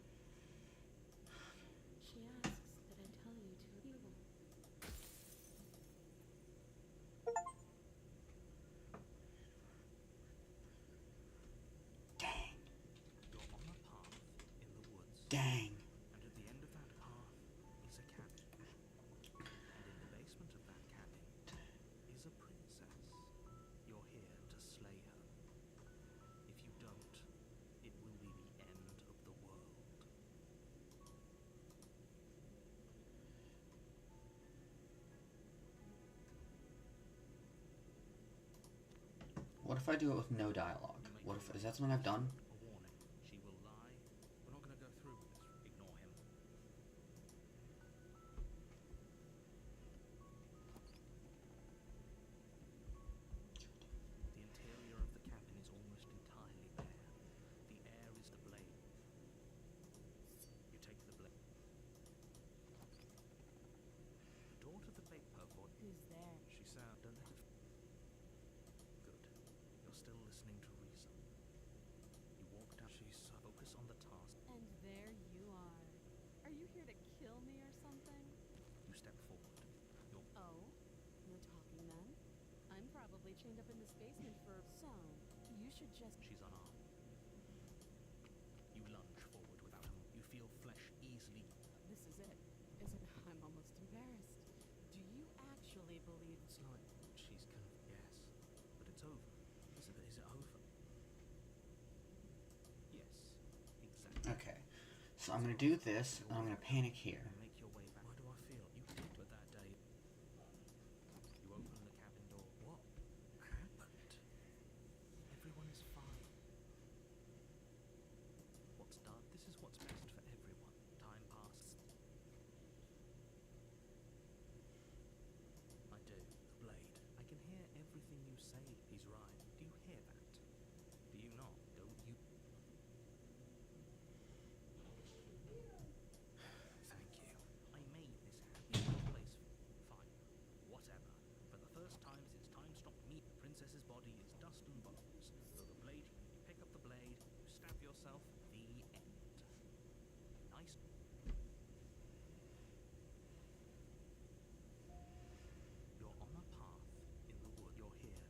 She asks that I tell you to evil. Dang. You're on a path in the woods. Dang. And at the end of that path is a cabin. And in the basement of that cabin is a princess. You're here to slay her. If you don't, it will be the end of the world. What if I do it with no dialogue? What if, is that something I've done? A warning. She will lie. We're not going to go through with this. Ignore him. The interior of the cabin is almost entirely bare. The air is the blade. You take the blade. The door to the paper void. Who's there? She sound. Don't let it. Good. You're still listening to reason. You walk down. She's focus on the task. And there you are. Are you here to kill me or something? You step forward. You're Oh? No talking then? I'm probably chained up in this basement for... So, you should just... She's unarmed. You lunge forward without him. You feel flesh easily. This is it, isn't it? I'm almost embarrassed. Do you actually believe... It's like she's yes, but it's over. Is it over? Yes, exactly. Okay. So I'm gonna do this, and I'm gonna panic here. You make your way back. Why do I feel you did? But that day, you open the cabin door. What happened? Everyone is fine. What's done? This is what's best for everyone. Time passes. I do. The blade. I can hear everything you say. He's right. Do you hear that? Do you not? Don't you? Thank you. I made this happy place. Fine. Whatever. For the first time since time stopped me, the princess's body is dust and bones. So the blade, you pick up the blade, you stab yourself. The end. Nice. You're on a path in the wood. You're here.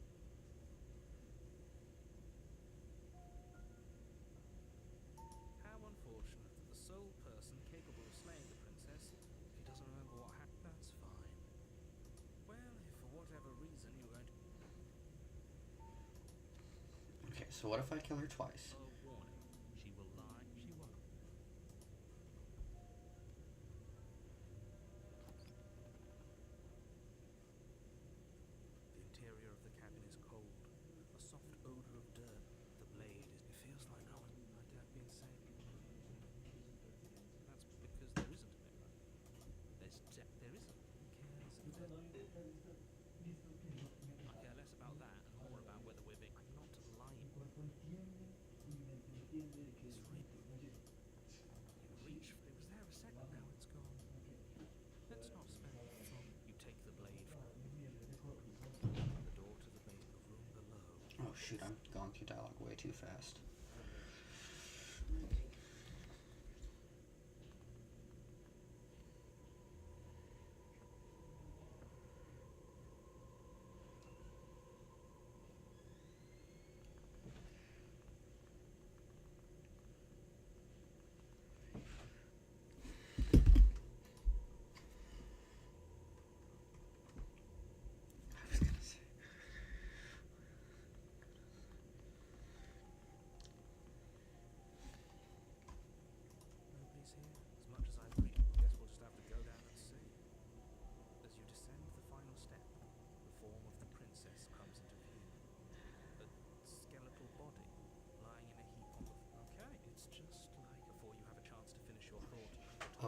How unfortunate that the sole person capable of slaying the princess, if he doesn't remember what happened, that's fine. Well, if for whatever reason you're going to... Okay, so what if I kill her twice? A warning. She will lie. She won't. The interior of the cabin is cold. A soft odor of dirt. The blade is... It feels like no one... My dad being safe. That's because there isn't a mirror. There isn't. Who cares? I care less about that and more about whether we're being... I'm not lying. It's really... You reach... It was there a second, now it's gone. Let's not spend long. You take the blade from... The door to the room below. Oh shoot, I'm going through dialogue way too fast.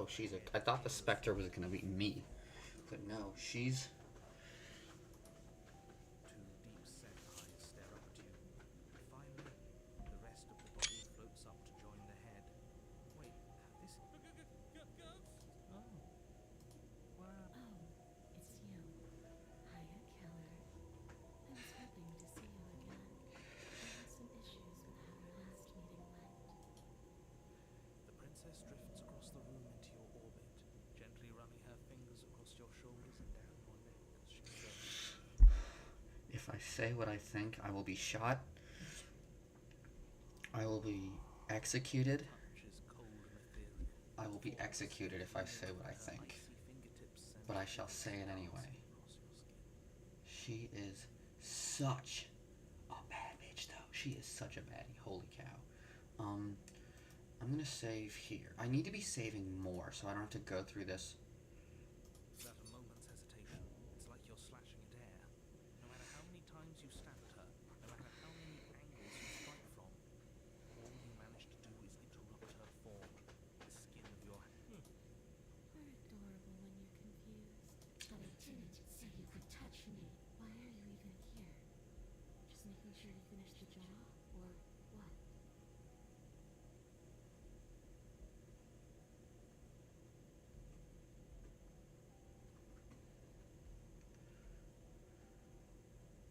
Oh, she's a. I thought the Spectre was gonna be me, but no, she's. Two deep-set eyes stare up at you. And finally, the rest of the body floats up to join the head. Wait, this... Ghost? Oh. Wow. Oh, it's you. Hiya, Keller. I was hoping to see you again. I had some issues with how our last meeting went. The princess drifts across the room into your orbit, gently running her fingers across your shoulders and down your neck as she says, If I say what I think, I will be shot. I will be executed. touch is cold and ethereal. I will be executed if I say what I Her think. icy fingertips send But I shall say it anyway. across your skin. She is such a bad bitch, though. She is such a baddie. Holy cow. I'm gonna save here. I need to be saving more so I don't have to go through this. Without a moment's hesitation, it's like you're slashing at air. No matter how many times you stab at her, no matter how many angles you strike from, all you manage to do is interrupt her form, the skin of your hand. You're adorable when you're confused. But I didn't say you could touch me. Why are you even here? Just making sure you finish the job? Or what?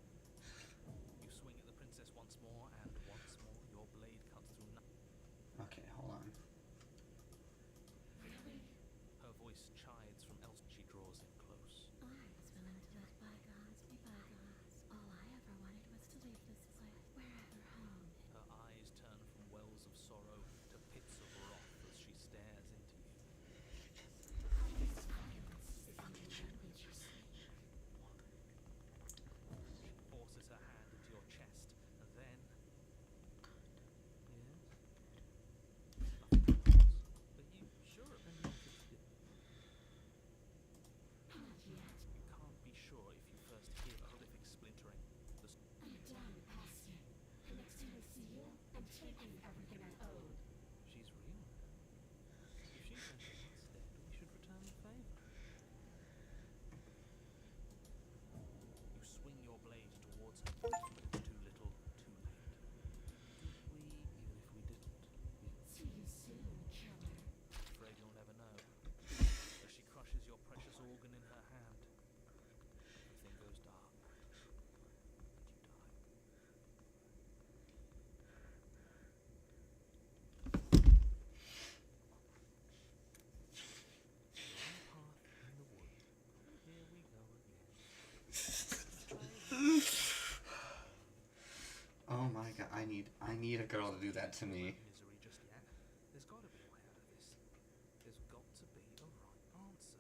You swing at the princess once more, and once more your blade cuts through nothing. Okay, hold on. Really? Her voice chides from else she draws in close. I was willing to let bygones be bygones. All I ever wanted was to leave this place wherever home. Her eyes turn from wells of sorrow to pits of wrath as she stares into you. This violence is should we just She forces her hand into your chest, and then... Yes? Nothing happens. But you sure of anything? not yet? You can't be sure if you first hear a horrific splintering. I'm done, Pastor. The next time I see you, I'm taking everything I owed. She's real. If she's only once dead, we should return the favor. You swing your blade towards her, but it's too little, too late. Did we, even if we didn't, See you soon, killer. afraid you'll never know. As she crushes your precious organ in her hand, everything goes dark, and you die. One path in the wood. Here we go again. Oh my god, I need a girl to do that to me. Misery just yet. There's got to be a way out of this. There's got to be a right answer.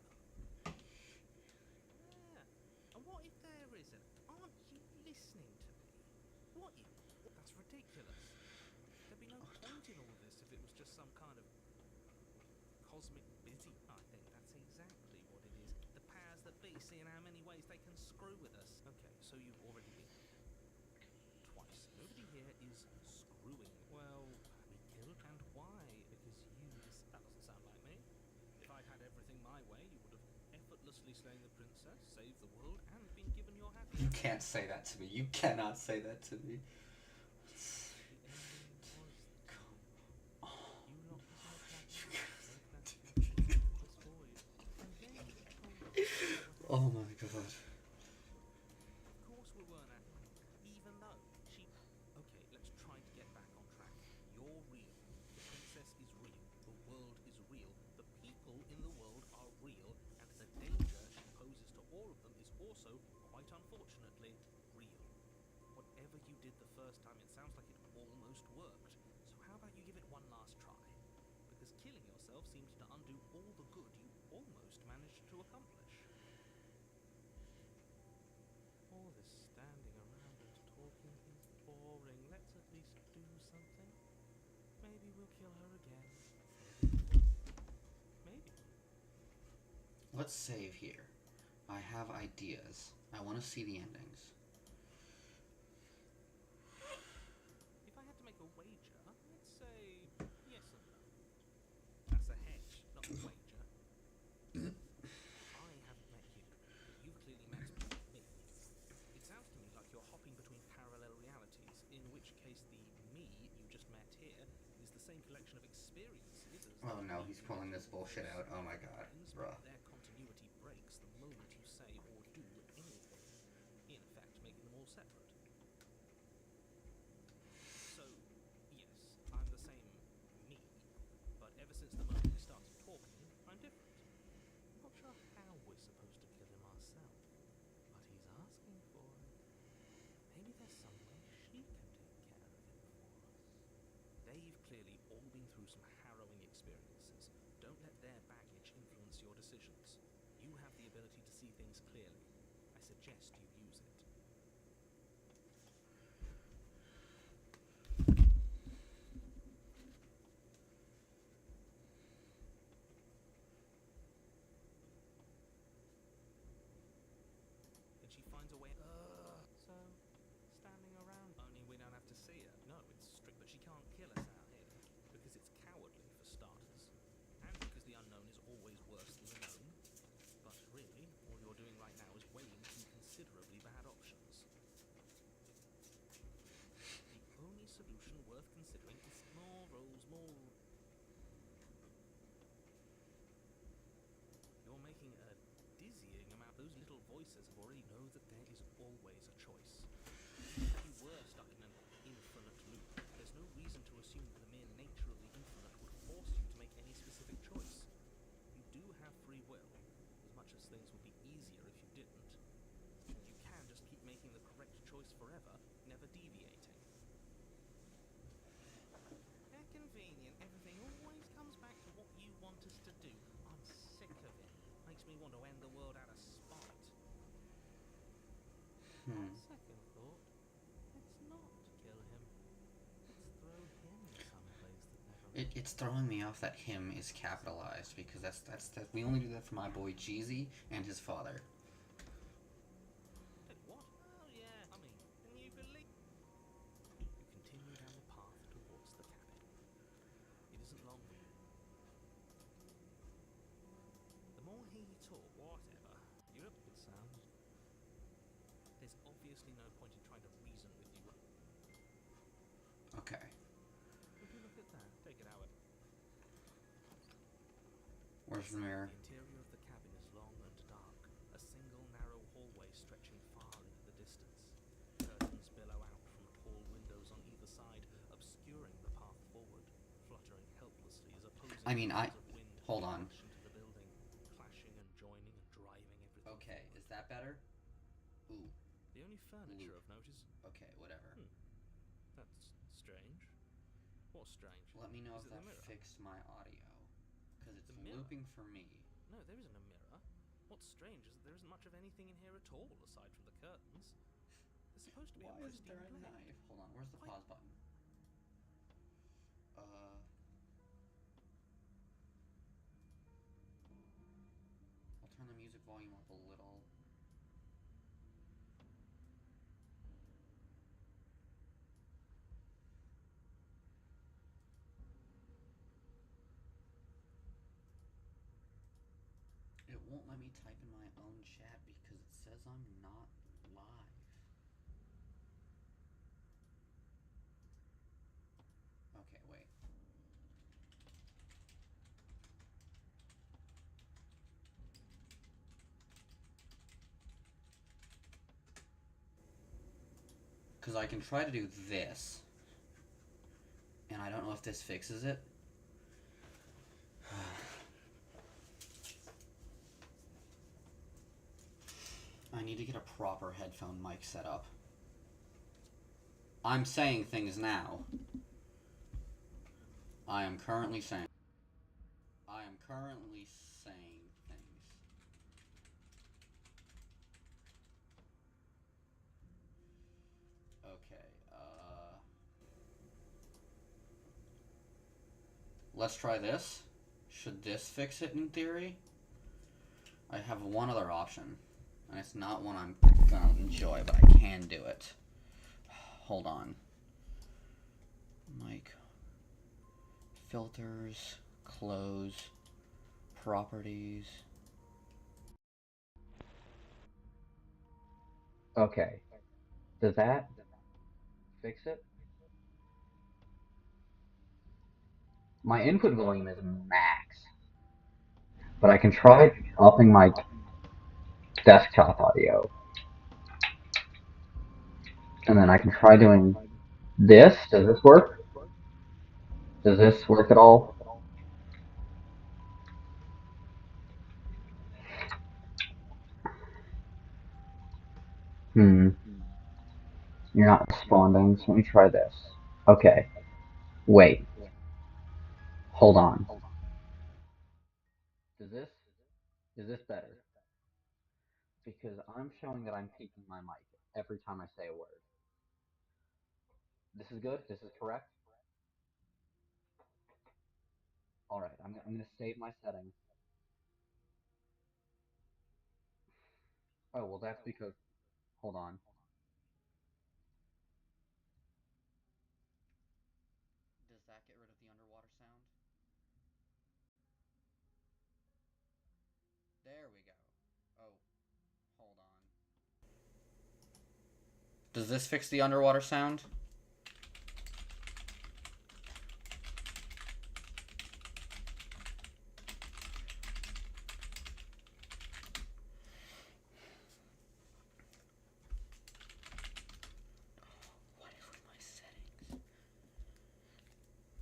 Yeah. And what if there isn't? Aren't you listening to me? What if? That's ridiculous. There'd be no point in all this if it was just some kind of cosmic busy. I think that's exactly what it is. The powers that be, seeing how many ways they can screw with us. Okay, so you've already been twice. Nobody here is screwing. Well, we killed. And why? Because that doesn't sound like me. If I'd had everything my way, you would have effortlessly slain the princess, saved the world, and been given your happy You ending. can't say that to me. You cannot say that to me. The ending was you locked us in a cabinet, You said that capture was void, and then you told us Oh my god. Of course we weren't at, even though she... Okay, let's try to get back on track. You're real. The princess is real. The world is real. The people in the world are real. And the danger she poses to all of them is also, quite unfortunately, real. Whatever you did the first time, it sounds like it almost worked. So how about you give it one last try? Because killing yourself seems to undo all the good you almost managed to accomplish. All this standing around and talking is boring. Let's at least do something. Maybe we'll kill her again. Maybe. Let's save here. I have ideas. I want to see the endings. If I had to make a wager, I'd say yes and no. That's a hedge, not a wager. this bullshit out. Oh my god, Lines, bruh. but their continuity breaks the moment you say or do anything, in effect making them all separate. So, yes, I'm the same me, but ever since the moment we started talking, I'm different. Not sure how we're supposed to kill him ourselves, but he's asking for it. Maybe there's some way she can take care of him for us. They've clearly all been through some harrowing experiences. Don't let their baggage influence your decisions. You have the ability to see things clearly. I suggest you use it. And she finds a way. So, standing around. Only we don't have to see her. No, it's strict, but she can't kill us out here. Because it's cowardly, for starters. And because the unknown is always worse than the known. But really, all you're doing right now is weighing two considerably bad options. The only solution worth considering is more rolls, more. You're making a dizzying amount. Those little voices have already know that there is always a choice. If you were stuck in an infinite loop, there's no reason to assume that the mere nature of the infinite would force you to make any specific choice. You do have free will, as much as things would be easier if you didn't. And you can just keep making the correct choice forever, never deviating. How convenient. Everything always comes back to what you want us to do. I'm sick of it. Makes me want to end the world out of spite. On second thought, let's not kill him. Let's throw him someplace that never. It's throwing me off that him is capitalized because that's we only do that for my boy Jeezy and his father. What? Oh yeah, I mean, can you believe? You continue down the path towards the cabin. It isn't long. The more he talk, whatever. Europe, it sounds. There's obviously no point in trying to reason with you. Okay. Would you look at that? Take it out. Where's the mirror? The interior of the cabin is long and dark, a single narrow hallway stretching far into the distance. Curtains billow out from tall windows on either side, obscuring the path forward, fluttering helplessly as opposing I mean, winds of wind hold on. rush into the building, clashing and joining and driving everything. Okay, forward. is that better? Ooh, The only furniture of note is. okay, whatever. That's strange. What's strange? Let me know Is if it that the mirror? fixed my audio, because it's The mirror? looping for me. No, there isn't a mirror. What's strange is that there isn't much of anything in here at all, aside from the curtains. There's supposed to be Why a is pristine there a blade. knife? Hold on, where's the Why- pause button? I'll turn the music volume up a little. It won't let me type in my own chat because it says I'm not live. Okay, wait. Because I can try to do this. And I don't know if this fixes it. I need to get a proper headphone mic set up. I'm saying things now. I am currently saying things. Okay, let's try this. Should this fix it in theory? I have one other option. And it's not one I'm gonna enjoy, but I can do it. Hold on. Mic. Filters. Close. Properties. Okay. Does that fix it? My input volume is max. But I can try upping my desktop audio. And then I can try doing this. Does this work? Does this work at all? You're not responding, so let me try this. Okay. Wait. Hold on. Is this better? Because I'm showing that I'm taking my mic every time I say a word. This is good? This is correct? Alright, I'm gonna save my settings. Oh, well that's because... Hold on. Does that get rid of the underwater sound? There we go. Oh, hold on. Does this fix the underwater sound? What is with my settings?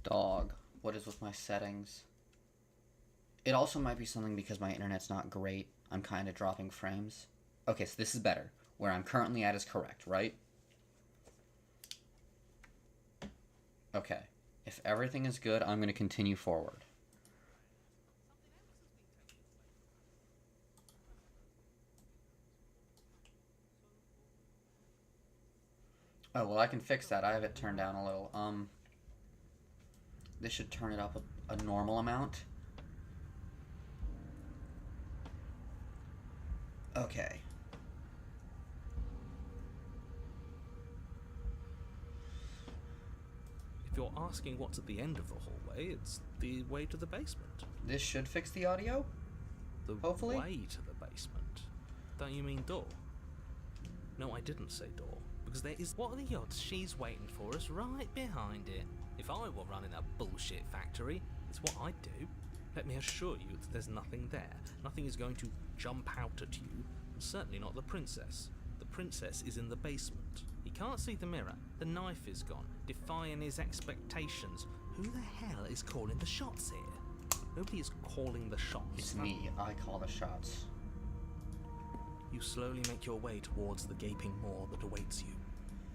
Dog, what is with my settings? It also might be something because my internet's not great. I'm kind of dropping frames. Okay, so this is better. Where I'm currently at is correct, right? Okay. If everything is good, I'm going to continue forward. Oh, well, I can fix that. I have it turned down a little. This should turn it up a normal amount. Okay. If you're asking what's at the end of the hallway, it's the way to the basement. This should fix the audio? The Hopefully. way to the basement. Don't you mean door? No, I didn't say door. Because there is... What are the odds she's waiting for us right behind it? If I were running a bullshit factory, it's what I'd do. Let me assure you that there's nothing there. Nothing is going to jump out at you. And certainly not the princess. The princess is in the basement. He can't see the mirror. The knife is gone, defying his expectations. Who the hell is calling the shots here? Nobody is calling the shots. It's me. I call the shots. You slowly make your way towards the gaping maw that awaits you.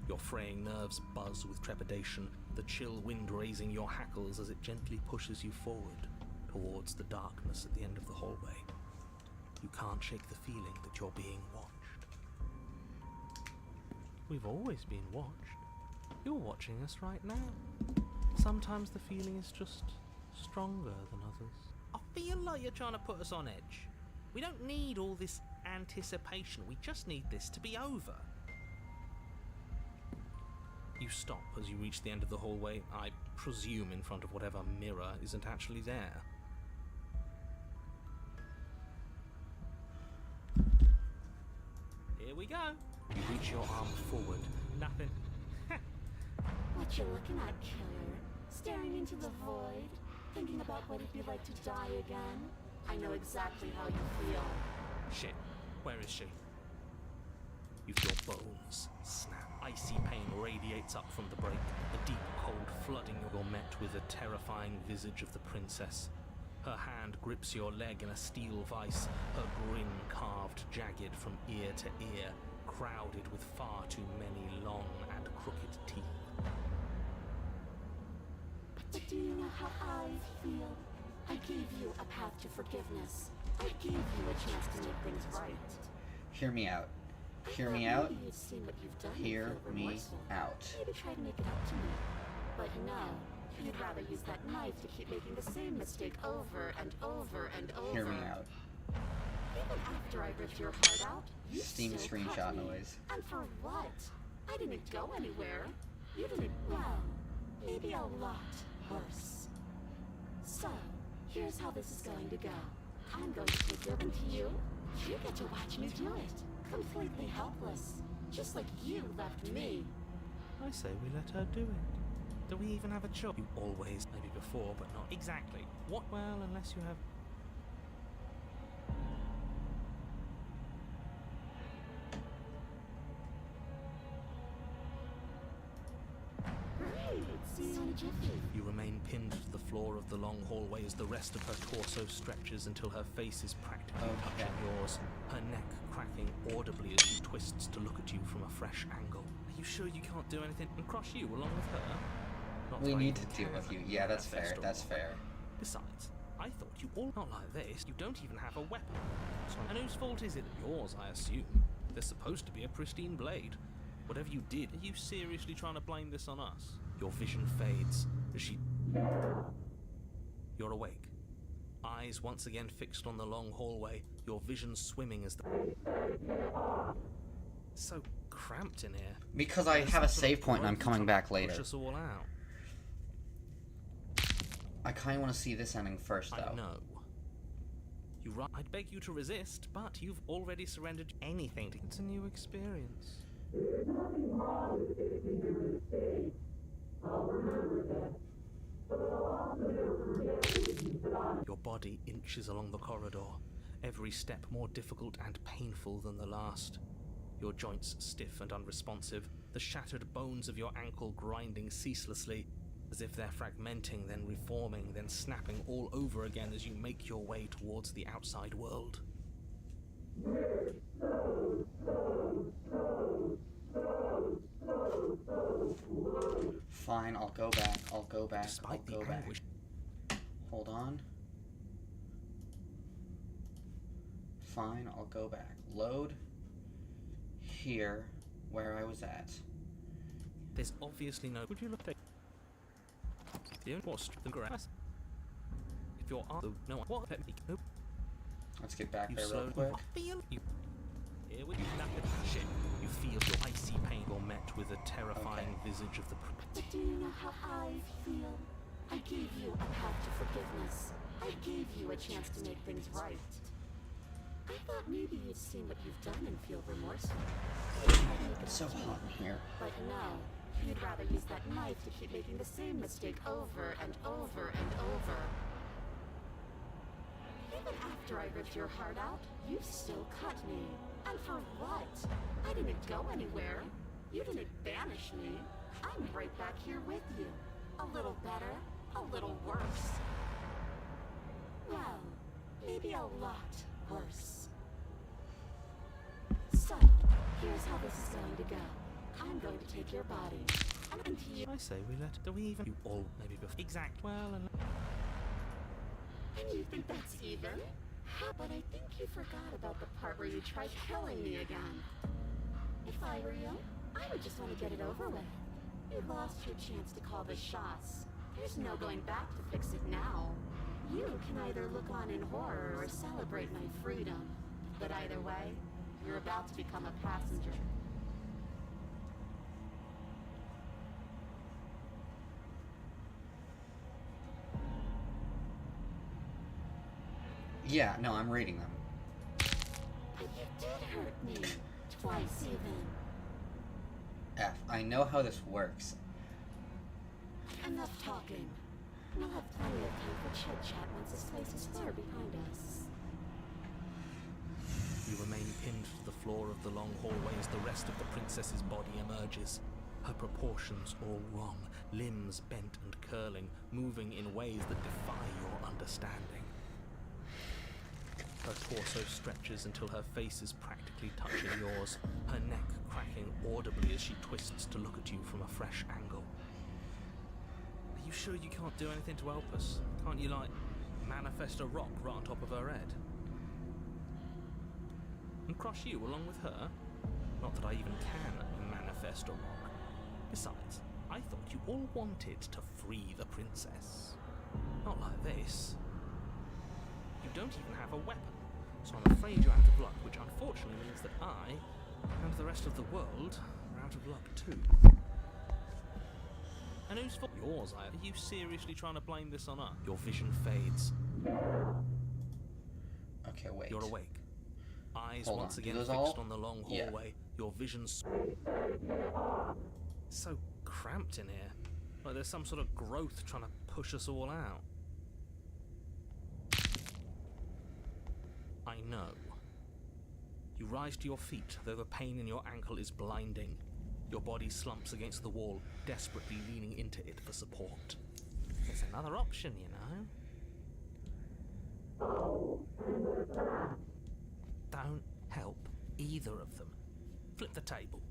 Your fraying nerves buzz with trepidation, the chill wind raising your hackles as it gently pushes you forward towards the darkness at the end of the hallway. You can't shake the feeling that you're being watched. We've always been watched. You're watching us right now. Sometimes the feeling is just stronger than others. I feel like you're trying to put us on edge. We don't need all this anticipation. We just need this to be over. You stop as you reach the end of the hallway, I presume in front of whatever mirror isn't actually there. Here we go. You reach your arm forward. Nothing. What you looking at, killer? Staring into the void? Thinking about what it'd be like to die again? I know exactly how you feel. Shit. Where is she? You feel bones snap. Icy pain radiates up from the break. The deep cold flooding. You're met with the terrifying visage of the princess. Her hand grips your leg in a steel vice, her grin carved jagged from ear to ear, crowded with far too many long and crooked teeth. But do you know how I feel? I gave you a path to forgiveness. I gave you a chance to make things right. Hear me out. Hear me out. Hear me out. Maybe try to make it up to me. But no, you'd rather use that knife to keep making the same mistake over and over and over. Hear me out. Even after I ripped your heart out, you Steam still screenshot cut me. noise. And for what? I didn't go anywhere. You didn't. Well, maybe a lot worse. So, here's how this is going to go. I'm going to take your into you. You get to watch me do it. Completely helpless. Just like you left me. I say we let her do it. Do we even have a choice? You always, maybe before, but not exactly. What? Well, unless you have... jiffy. You remain pinned to the floor of the long hallway as the rest of her torso stretches until her face is practically Okay. touching yours, her neck cracking audibly as she twists to look at you from a fresh angle. Are you sure you can't do anything and crush you along with her? Not We that I need to even deal can with you. Yeah, that's fair. manifest or That's rock. fair. Besides, I thought you all not like this. You don't even have a weapon. And whose fault is it? Yours, I assume. There's supposed to be a pristine blade. Whatever you did, are you seriously trying to blame this on us? Your vision fades as she... You're awake. Eyes once again fixed on the long hallway, your vision swimming as the... So cramped in here. Because I There's have a some sort save of point and I'm growth coming trying back to later. push us all out. I kind of want to see this ending first, though. I know. I'd beg you to resist, but you've already surrendered anything. It's a new experience. Your body inches along the corridor, every step more difficult and painful than the last. Your joints stiff and unresponsive, the shattered bones of your ankle grinding ceaselessly, as if they're fragmenting, then reforming, then snapping all over again as you make your way towards the outside world. Fine, I'll go back. I'll go back. Despite I'll go the back. anguish, Hold on. Fine, I'll go back. Load here, where I was at. there's obviously no... Would you look at... The only what's the grass? If you're... No, what? Nope. Let's get back You there real slowly quick. feel you. Here with you knackered shit. You feel your icy pain. You're met with a terrifying visage of the... But do you know how I feel? I gave you a path to forgiveness. I gave you a chance to make things right. I thought maybe you'd seen what you've done and feel remorseful. It's so hot in here. But no, you'd rather use that knife to keep making the same mistake over and over and over. Even after I ripped your heart out, you still cut me. And for what? I didn't go anywhere. You didn't banish me. I'm right back here with you. A little better, a little worse. Well, maybe a lot worse. So, here's how this is going to go. I'm going to take your body, and you... I say we let... Do we even... You all maybe before... Exact. Well, and... And you think that's even? But I think you forgot about the part where you tried killing me again. If I were you, I would just want to get it over with. You lost your chance to call the shots. There's no going back to fix it now. You can either look on in horror or celebrate my freedom. But either way, you're about to become a passenger. Yeah, no, I'm reading them. But you did hurt me. Twice even. F, I know how this works. Enough talking. We'll have plenty of time for chit-chat once this place is far behind us. You remain pinned to the floor of the long hallway as the rest of the princess's body emerges. Her proportions all wrong, limbs bent and curling, moving in ways that defy your understanding. Her torso stretches until her face is practically touching yours, her neck cracking audibly as she twists to look at you from a fresh angle. Are you sure you can't do anything to help us? Can't you, like, manifest a rock right on top of her head? And crush you along with her? Not that I even can manifest a rock. Besides, I thought you all wanted to free the princess. Not like this. You don't even have a weapon, so I'm afraid you're out of luck, which unfortunately means that I, and the rest of the world, are out of luck too. And whose fault? Yours, are you seriously trying to blame this on us? Your vision fades. Okay, wait. You're awake. Eyes Hold once on. again Do those fixed all? on the long Yeah. hallway, your vision so cramped in here. Like there's some sort of growth trying to push us all out. I know. You rise to your feet, though the pain in your ankle is blinding. Your body slumps against the wall, desperately leaning into it for support. There's another option, you know. Don't help either of them. Flip the table.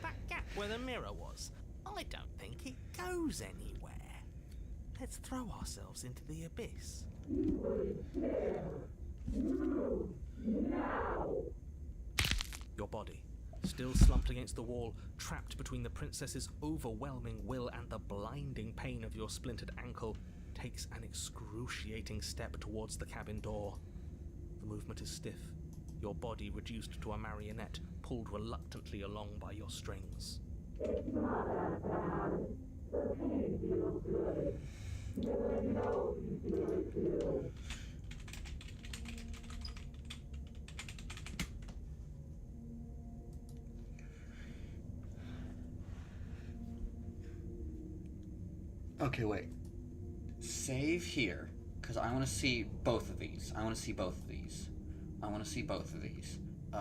That gap where the mirror was, I don't think it goes anywhere. Let's throw ourselves into the abyss. Your body, still slumped against the wall, trapped between the princess's overwhelming will and the blinding pain of your splintered ankle, takes an excruciating step towards the cabin door. The movement is stiff, your body reduced to a marionette, pulled reluctantly along by your strings. It's not that bad. The pain feels good. I know you feel it too. Okay, wait. Save here, because I want to see both of these.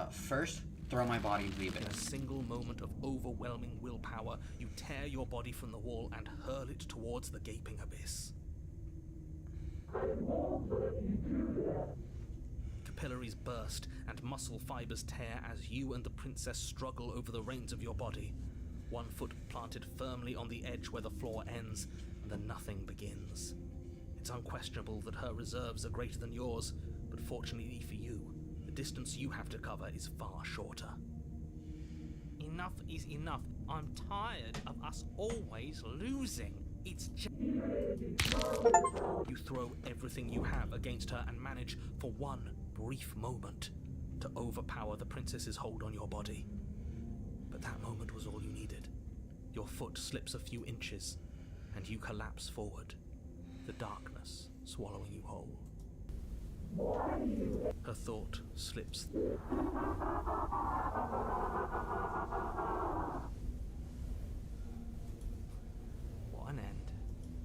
First, throw my body and leave it. In a single moment of overwhelming willpower, you tear your body from the wall and hurl it towards the gaping abyss. Capillaries burst and muscle fibers tear as you and the princess struggle over the reins of your body. One foot planted firmly on the edge where the floor ends, and the nothing begins. It's unquestionable that her reserves are greater than yours, but fortunately for you, the distance you have to cover is far shorter. Enough is enough. I'm tired of us always losing. It's just... You throw everything you have against her and manage, for one brief moment, to overpower the princess's hold on your body. But that moment was all you needed. Your foot slips a few inches, and you collapse forward, the darkness swallowing you whole. Her thought slips. What an end.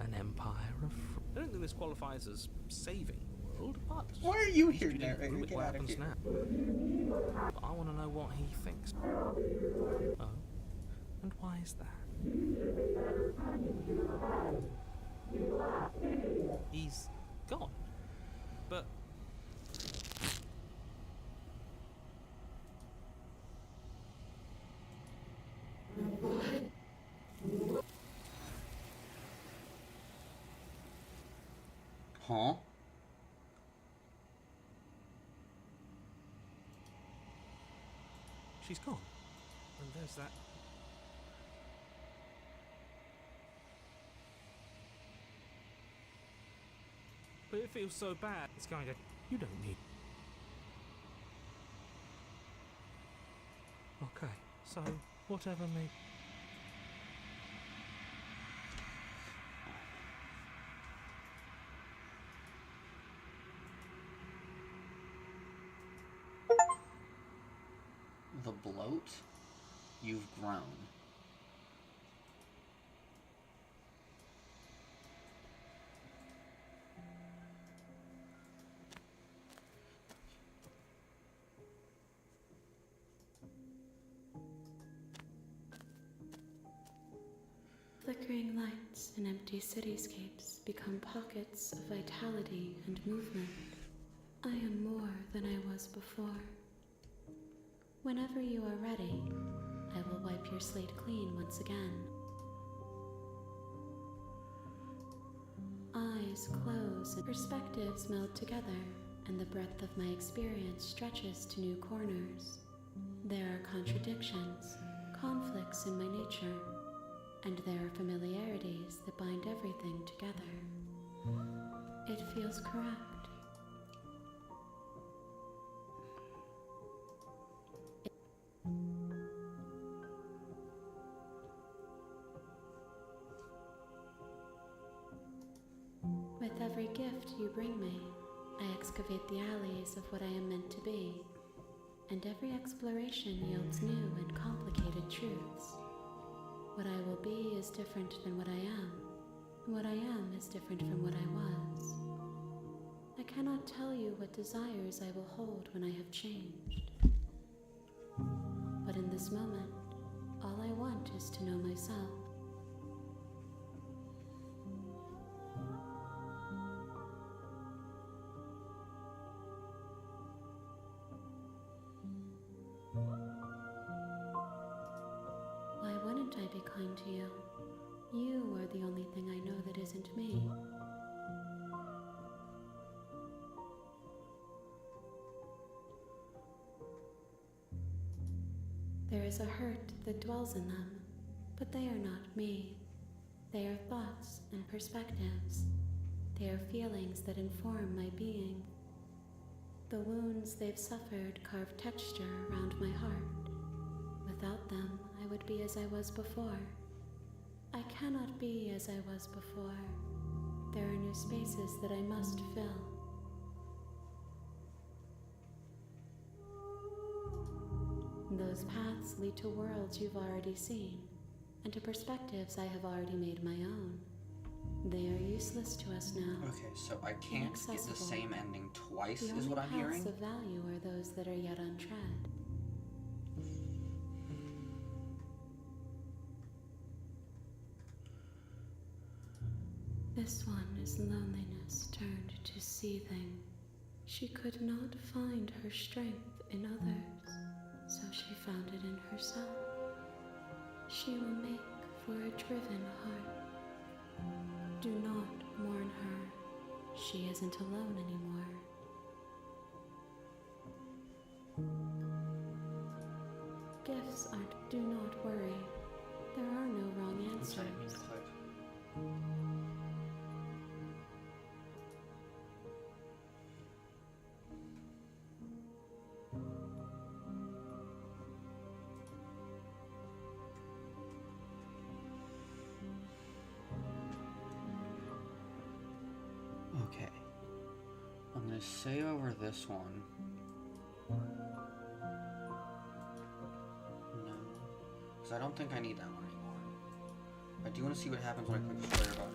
An empire of... I don't think this qualifies as saving the world, but... Why are you here, What narrator? Get out of happens here. now? But I want to know what he thinks. Oh? And why is that? He's gone. But... Huh? she's gone. And there's that... But it feels so bad. It's going to... You don't need... Okay, so whatever may... The bloat? You've grown. Flickering lights in empty cityscapes become pockets of vitality and movement. I am more than I was before. Whenever you are ready, I will wipe your slate clean once again. Eyes close and perspectives meld together, and the breadth of my experience stretches to new corners. There are contradictions, conflicts in my nature, and there are familiarities that bind everything together. It feels correct. With every gift you bring me, I excavate the alleys of what I am meant to be, and every exploration yields new and complicated truths. What I will be is different than what I am, and what I am is different from what I was. cannot tell you what desires I will hold when I have changed. But in this moment, all I want is to know myself. Why wouldn't I be kind to you? You are the only thing I know that isn't me. There is a hurt that dwells in them, but they are not me. They are thoughts and perspectives. They are feelings that inform my being. The wounds they've suffered carve texture around my heart. Without them, I would be as I was before. I cannot be as I was before. There are new spaces that I must fill. Those paths lead to worlds you've already seen, and to perspectives I have already made my own. They are useless to us now. Okay, so I can't get the Inaccessible. same ending twice, The is only what I'm paths hearing? of value are those that are yet untread. This one is loneliness turned to seething. She could not find her strength in others, so she found it in herself. She will make for a driven heart. Do not mourn her. She isn't alone anymore. Gifts aren't. Do not worry. There are no wrong Oops, I didn't mean answers. to click. Okay. I'm gonna say over this one. No. Because I don't think I need that one anymore. I do want to see what happens when I click the player button.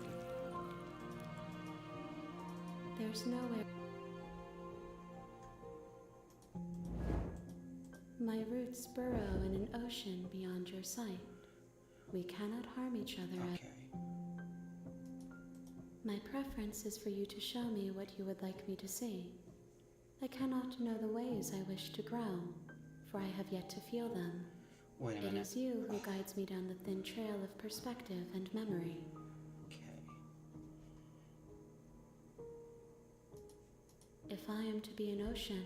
There's nowhere. My roots burrow in an ocean beyond your sight. We cannot harm each other. Okay. My preference is for you to show me what you would like me to see. I cannot know the ways I wish to grow, for I have yet to feel them. Wait a It minute. is you who guides me down the thin trail of perspective and memory. Okay. If I am to be an ocean,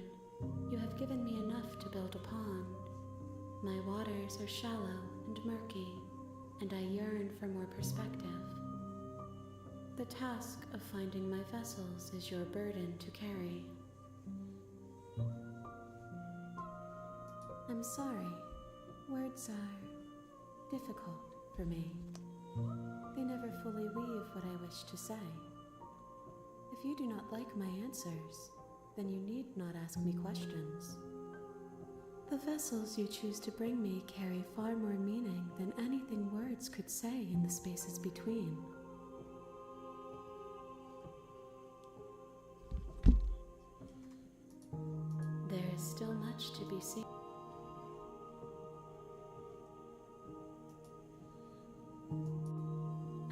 you have given me enough to build a pond. My waters are shallow and murky, and I yearn for more perspective. The task of finding my vessels is your burden to carry. I'm sorry. Words are difficult for me. They never fully weave what I wish to say. If you do not like my answers, then you need not ask me questions. The vessels you choose to bring me carry far more meaning than anything words could say in the spaces between. There is still much to be seen.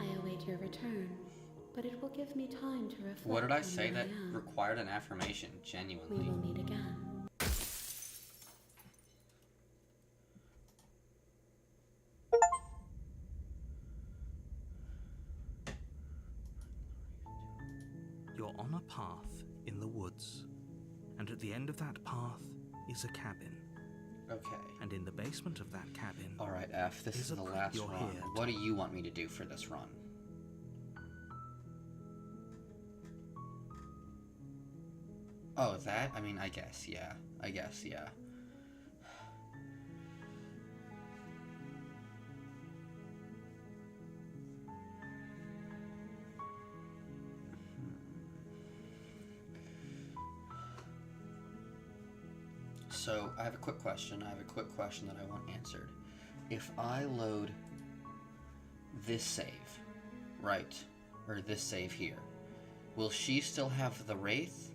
I await your return, but it will give me time to reflect. What did I on say where that I am. required an affirmation? We Genuinely. will meet again. You're on a path in the woods, and at the end of that path is a cabin. Okay. And in the basement of that cabin, Alright, F, this is Is it the that last you're run. here to- What do you want me to do for this run? Oh, that? I mean, I guess, yeah. I guess, yeah. So, I have a quick question. I have a quick question that I want answered. If I load this save, right, or this save here, will she still have the Wraith,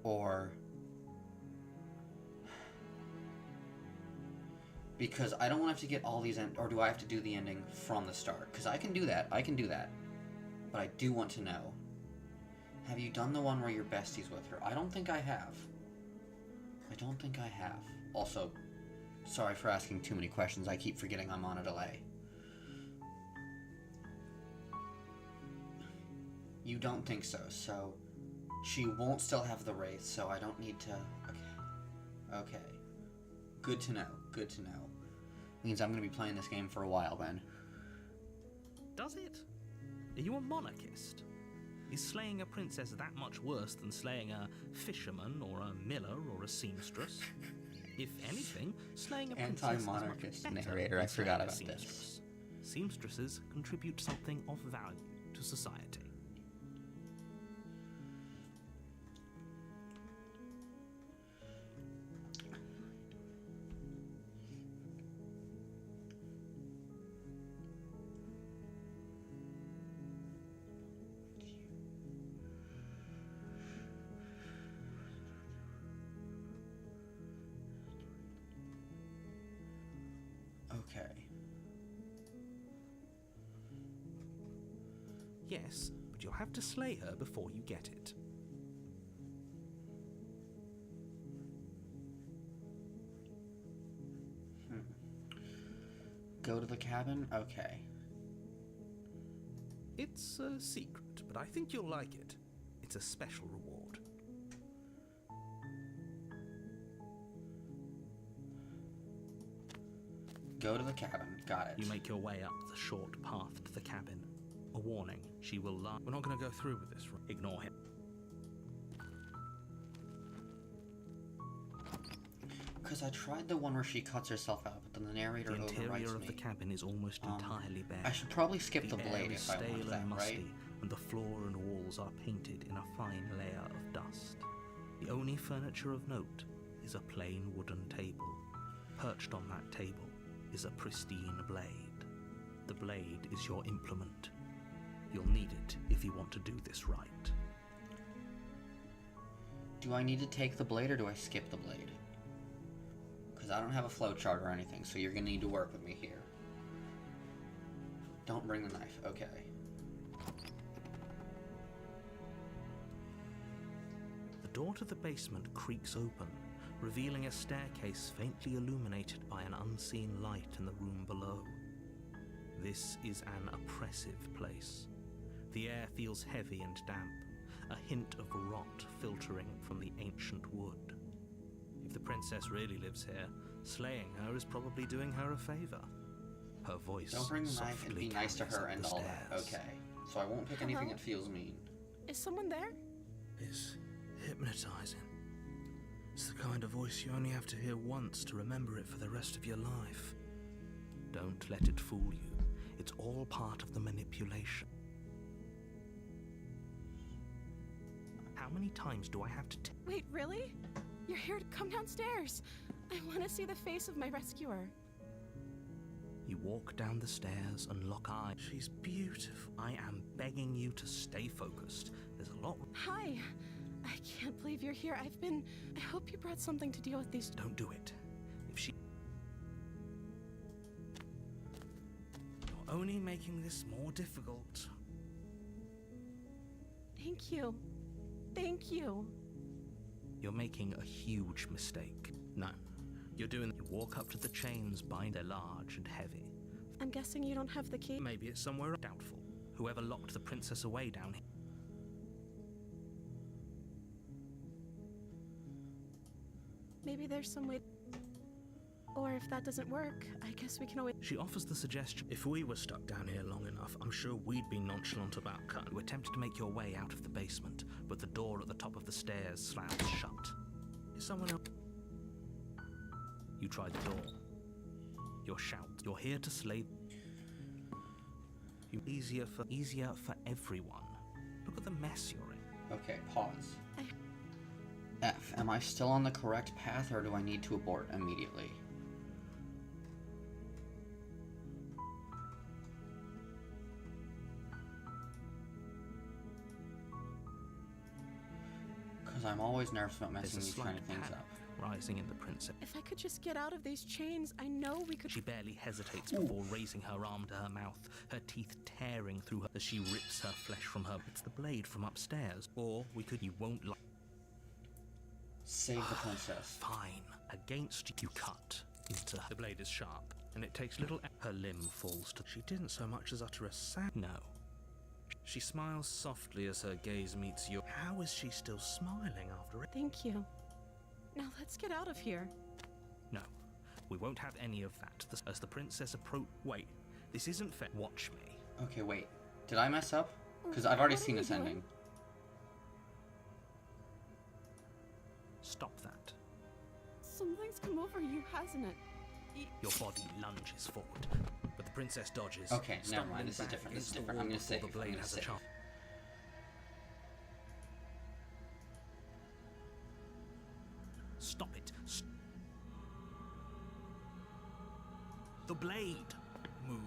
Or... Because I don't want to have to get all these or do I have to do the ending from the start? Because I can do that. But I do want to know. Have you done the one where you're besties with her? I don't think I have. Also, sorry for asking too many questions. I keep forgetting I'm on a delay. You don't think so, so she won't still have the wraith, so I don't need to... Okay. Good to know. Means I'm going to be playing this game for a while then. Does it? Are you a monarchist? Is slaying a princess that much worse than slaying a fisherman or a miller or a seamstress? If anything, slaying a princess Anti-monarchist is much better narrator, than I forgot slaying a about seamstress. this. Seamstresses contribute something of value to society. Okay. Yes, but you'll have to slay her before you get it. Go to the cabin? Okay. It's a secret, but I think you'll like it. It's a special reward. Go to the cabin. Got it. You make your way up the short path to the cabin. A warning, she will lie. We're not going to go through with this. Ignore him. Because I tried the one where she cuts herself out, but then the narrator The interior overwrites of me. the cabin is almost entirely bare. I should probably skip the air blade is if I want stale that, and musty, right? and the floor and walls are painted in a fine layer of dust. The only furniture of note is a plain wooden table. Perched on that table is a pristine blade. The blade is your implement. You'll need it if you want to do this right. Do I need to take the blade or do I skip the blade? Because I don't have a flowchart or anything, so you're going to need to work with me here. Don't bring the knife. Okay. The door to the basement creaks open, revealing a staircase faintly illuminated by an unseen light in the room below. This is an oppressive place. The air feels heavy and damp, a hint of rot filtering from the ancient wood. If the princess really lives here, slaying her is probably doing her a favor. Her voice Don't bring the knife and softly be nice to carries her up and the all that. stairs. Okay. So I won't pick anything Hello? that feels mean. Is someone there? Is hypnotizing. It's the kind of voice you only have to hear once to remember it for the rest of your life. Don't let it fool you. It's all part of the manipulation. How many times do I have to Wait, really? You're here to come downstairs. I want to see the face of my rescuer. You walk down the stairs and lock eyes. She's beautiful. I am begging you to stay focused. There's a lot... Hi. I can't believe you're here. I hope you brought something to deal with these... Don't do it. If she... You're only making this more difficult. Thank you. Thank you. You're making a huge mistake. No. You're doing... You walk up to the chains, bind... They're large and heavy. I'm guessing you don't have the key? Maybe it's somewhere... Doubtful. Whoever locked the princess away down here... Maybe there's some way... Or if that doesn't work, I guess we can always... She offers the suggestion. If we were stuck down here long enough, I'm sure we'd be nonchalant about cut. You attempt to make your way out of the basement, but the door at the top of the stairs slams shut. Is someone else? You try the door. Your shout. You're here to slay... You easier for everyone. Look at the mess you're in. Okay, pause. F. Am I still on the correct path or do I need to abort immediately? Because I'm always nervous about There's messing a these slight kind of things panic up. rising in the princess. If I could just get out of these chains, I know we could. She barely hesitates before raising her arm to her mouth, her teeth tearing through her as she rips her flesh from her. It's the blade from upstairs. Or we could. You won't like. Save the princess. Fine. Against you cut into her. The blade is sharp, and it takes little. Her limb falls to. She didn't so much as utter a sound. No. She smiles softly as her gaze meets yours. How is she still smiling after it? Thank you. Now let's get out of here. No, we won't have any of that. As the princess approach. Wait, this isn't fair. Watch me. Okay, wait. Did I mess up? Because I've already What are seen you this doing? ending. Stop that. Something's come over you, hasn't it? Your body lunges forward, but the princess dodges. Okay, never stumbling mind. This is back different. This is against the different. I'm wall gonna before save. The blade I'm gonna has a save. chance. Stop it. The blade. Move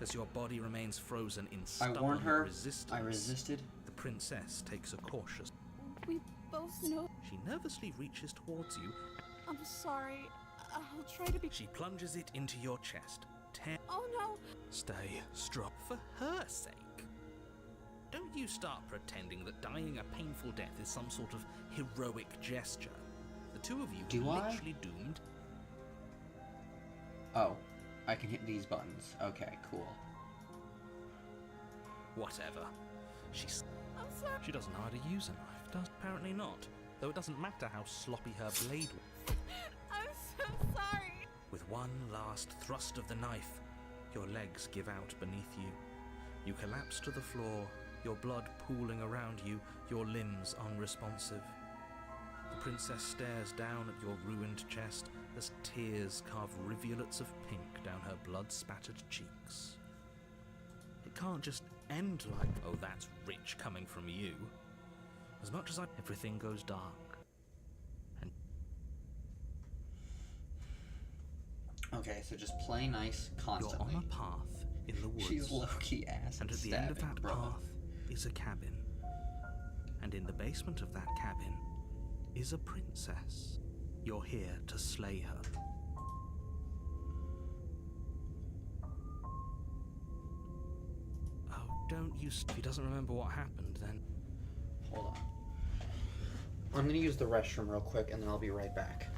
as your body remains frozen in I stubborn warned her. resistance. I resisted. The princess takes a cautious. We both know. She nervously reaches towards you. I'm sorry. I'll try to be. She plunges it into your chest. Oh no! Stay strong for her sake. Don't you start pretending that dying a painful death is some sort of heroic gesture. The two of you Do are I? literally doomed. Oh, I can hit these buttons. Okay, cool. Whatever. She's. I'm sorry. She doesn't know how to use a knife, does? Apparently not. Though it doesn't matter how sloppy her blade was. I'm so sorry. With one last thrust of the knife, your legs give out beneath you. You collapse to the floor, your blood pooling around you, your limbs unresponsive. The princess stares down at your ruined chest as tears carve rivulets of pink down her blood-spattered cheeks. It can't just end like, oh, that's rich coming from you. As much as everything goes dark. Okay, so just play nice You're constantly. on a path in the woods. She's low-key ass And at at the end of stabbing, that bro. path is a cabin. And in the basement of that cabin is a princess. You're here to slay her. Oh, don't you... If he doesn't remember what happened, then... Hold on. I'm gonna use the restroom real quick, and then I'll be right back.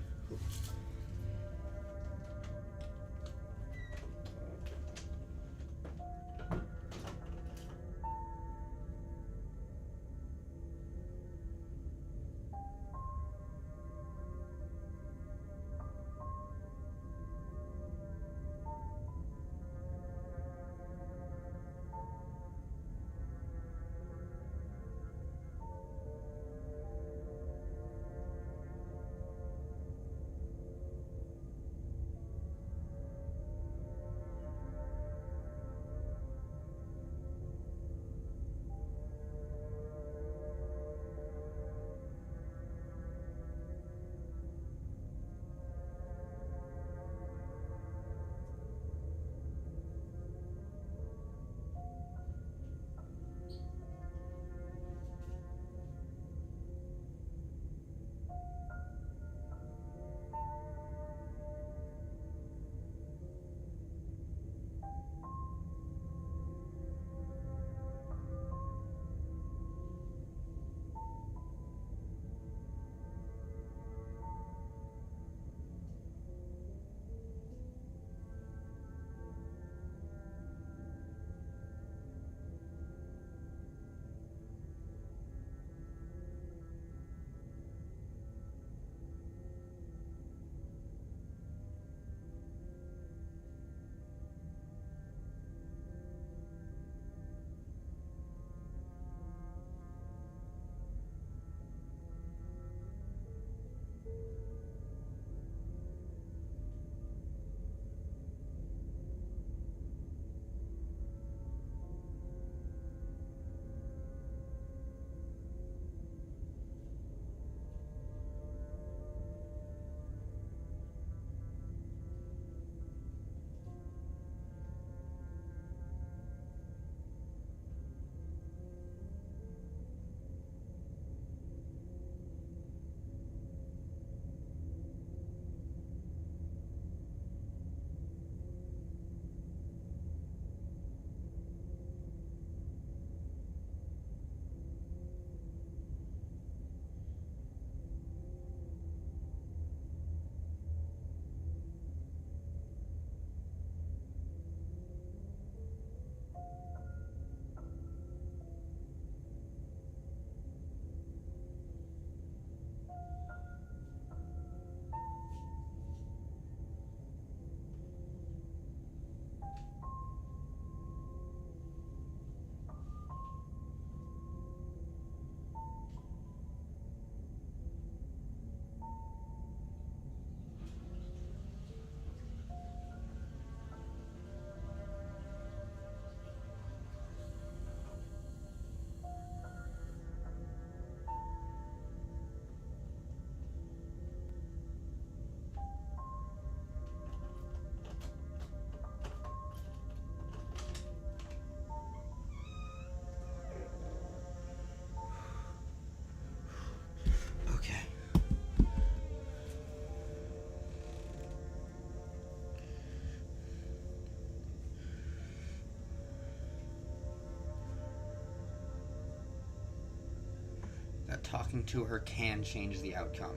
talking to her can change the outcome.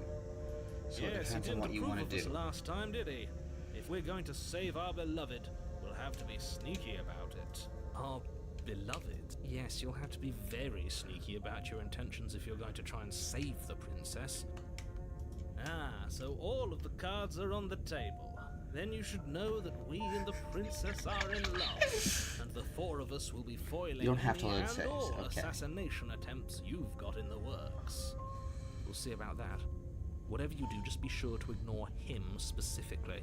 So it Yes, he depends on didn't what you approve want to of us do. last time, did he? If we're going to save our beloved, we'll have to be sneaky about it. Our beloved? Yes, you'll have to be very sneaky about your intentions if you're going to try and save the princess. Ah, so all of the cards are on the table. Then you should know that we and the princess are in love, and the four of us will be foiling You don't have to any load and saves, all okay. assassination attempts you've got in the works. We'll see about that. Whatever you do, just be sure to ignore him specifically.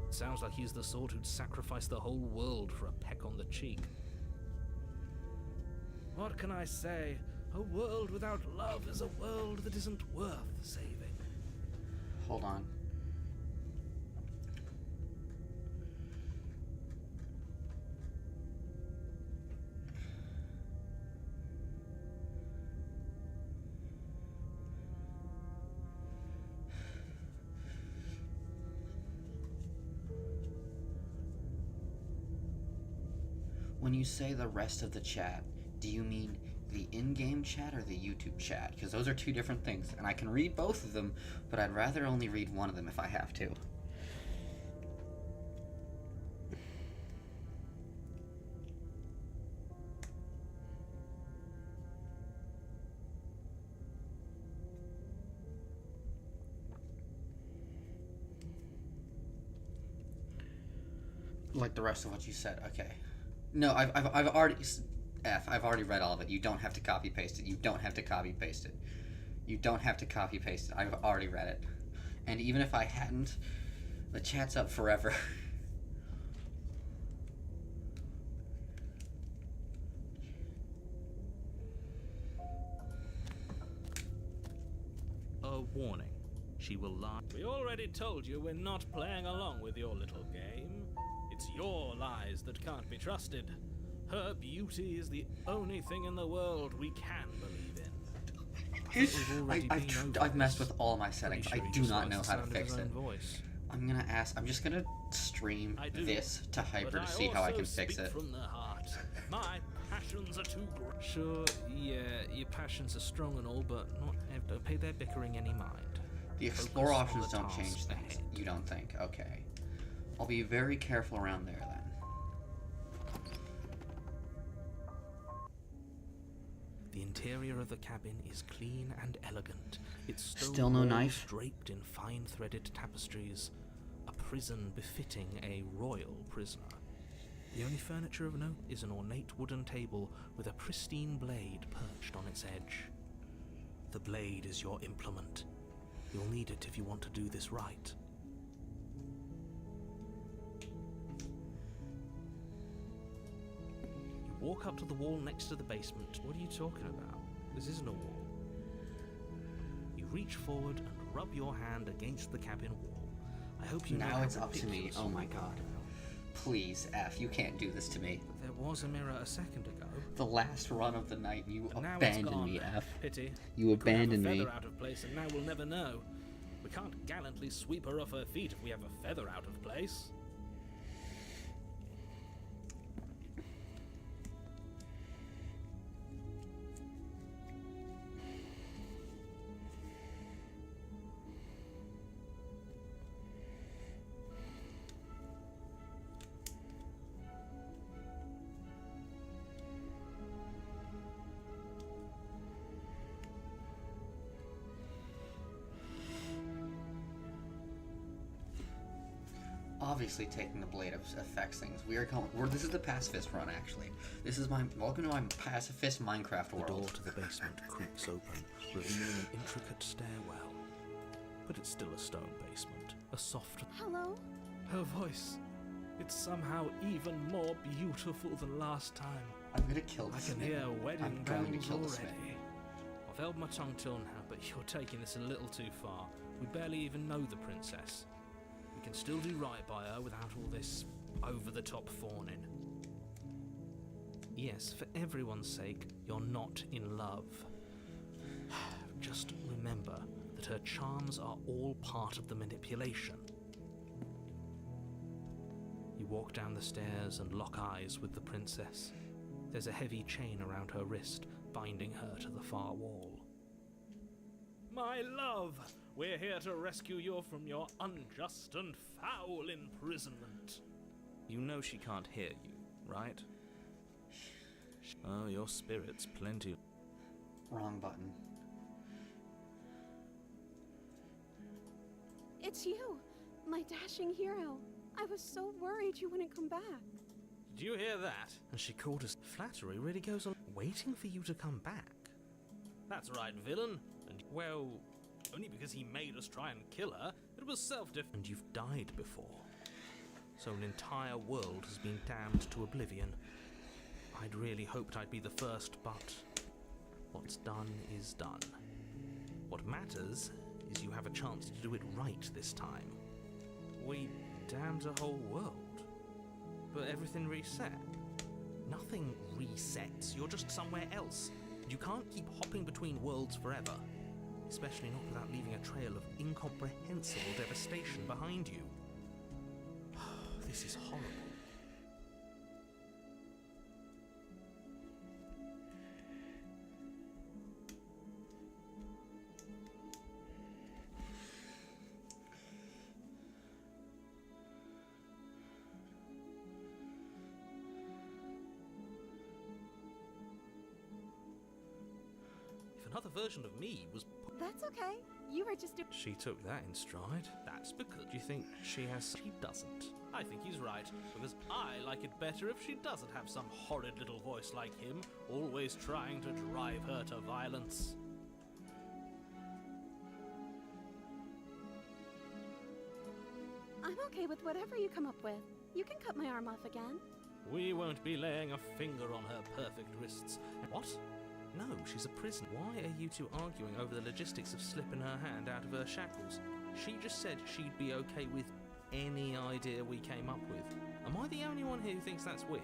Sounds like he's the sort who'd sacrifice the whole world for a peck on the cheek. What can I say? A world without love is a world that isn't worth saving. Hold on. When you say the rest of the chat, do you mean the in-game chat or the YouTube chat? Because those are two different things, and I can read both of them, but I'd rather only read one of them if I have to. Like the rest of what you said, okay. No, I've already... I've already read all of it. You don't have to copy paste it. You don't have to copy paste it. You don't have to copy paste it. I've already read it. And even if I hadn't, the chat's up forever. A warning. She will lie. We already told you we're not playing along with your little game. It's your lies that can't be trusted. Her beauty is the only thing in the world we can believe in. I've messed with all my settings. Pretty sure I he do just not likes know the how to sound of fix his it. own voice. I'm just gonna stream I do, this to Hyper but to see how I also can fix speak it. from the heart. My passions are too great. Sure, yeah, your passions are strong and all, but don't pay their bickering any mind. The Focus explore on options the don't task change things. ahead. You don't think? Okay. I'll be very careful around there then. The interior of the cabin is clean and elegant. Its stone Still no walls knife? draped in fine-threaded tapestries. A prison befitting a royal prisoner. The only furniture of note is an ornate wooden table with a pristine blade perched on its edge. The blade is your implement. You'll need it if you want to do this right. You walk up to the wall next to the basement. What are you talking about? This isn't a wall. You reach forward and rub your hand against the cabin wall. I hope you know Now how it's up to me. ridiculous Oh you my are. god. Please, F, you can't do this to me. There was a mirror a second ago. The last run of the night, you And now it's abandoned gone. me, F. Pity. You We could have abandoned a me. feather out of place, and now we'll never know. We can't gallantly sweep her off her feet if we have a feather out of place. Obviously, taking the blade affects things. This is the pacifist run, actually. This is welcome to my pacifist Minecraft The world. door to the basement creaks open, revealing an intricate stairwell. But it's still a stone basement. A soft... Hello? Her voice. It's somehow even more beautiful than last time. I'm gonna kill the I can Smith. hear wedding I'm going to bells kill the already. Smith. I've held my tongue till now, but you're taking this a little too far. We barely even know the princess. We can still do right by her without all this over-the-top fawning. Yes, for everyone's sake, you're not in love. Just remember that her charms are all part of the manipulation. You walk down the stairs and lock eyes with the princess. There's a heavy chain around her wrist, binding her to the far wall. My love, we're here to rescue you from your unjust and foul imprisonment. You know she can't hear you, right? Oh, your spirit's plenty. Wrong button. It's you, my dashing hero. I was so worried you wouldn't come back. Did you hear that? And she called us. Flattery really goes on waiting for you to come back. That's right, villain. And, well, only because he made us try and kill her, it was self-defense. And you've died before. So an entire world has been damned to oblivion. I'd really hoped I'd be the first, but what's done is done. What matters is you have a chance to do it right this time. We damned a whole world. But everything reset. Nothing resets. You're just somewhere else. You can't keep hopping between worlds forever. Especially not without leaving a trail of incomprehensible devastation behind you. This is horrible. If another version of me was... That's okay. You were just She took that in stride. That's because you think she has... She doesn't. I think he's right, because I like it better if she doesn't have some horrid little voice like him, always trying to drive her to violence. I'm okay with whatever you come up with. You can cut my arm off again. We won't be laying a finger on her perfect wrists. What? No, she's a prisoner. Why are you two arguing over the logistics of slipping her hand out of her shackles? She just said she'd be okay with any idea we came up with. Am I the only one here who thinks that's weird?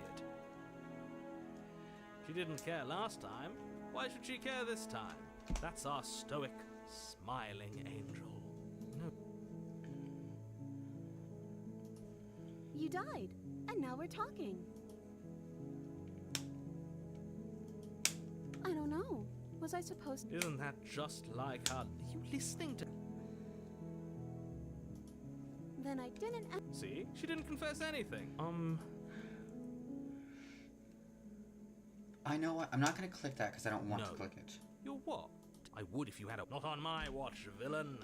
She didn't care last time. Why should she care this time? That's our stoic, smiling angel. No. You died, and now we're talking. I don't know. Was I supposed to? Isn't that just like her? Are you listening to... Then I didn't. See? She didn't confess anything. I know what. I'm not gonna click that because I don't want No. to click it. You're what? I would if you had a... Not on my watch, villain.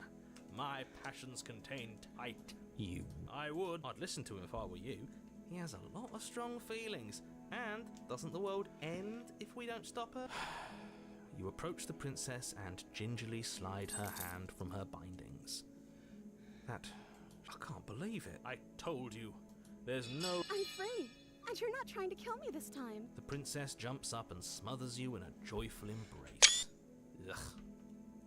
My passions contain tight. You. I would. I'd listen to him if I were you. He has a lot of strong feelings. And doesn't the world end if we don't stop her? You approach the princess and gingerly slide her hand from her bindings. That... I can't believe it. I told you. There's no... I'm free, and you're not trying to kill me this time. The princess jumps up and smothers you in a joyful embrace. Ugh.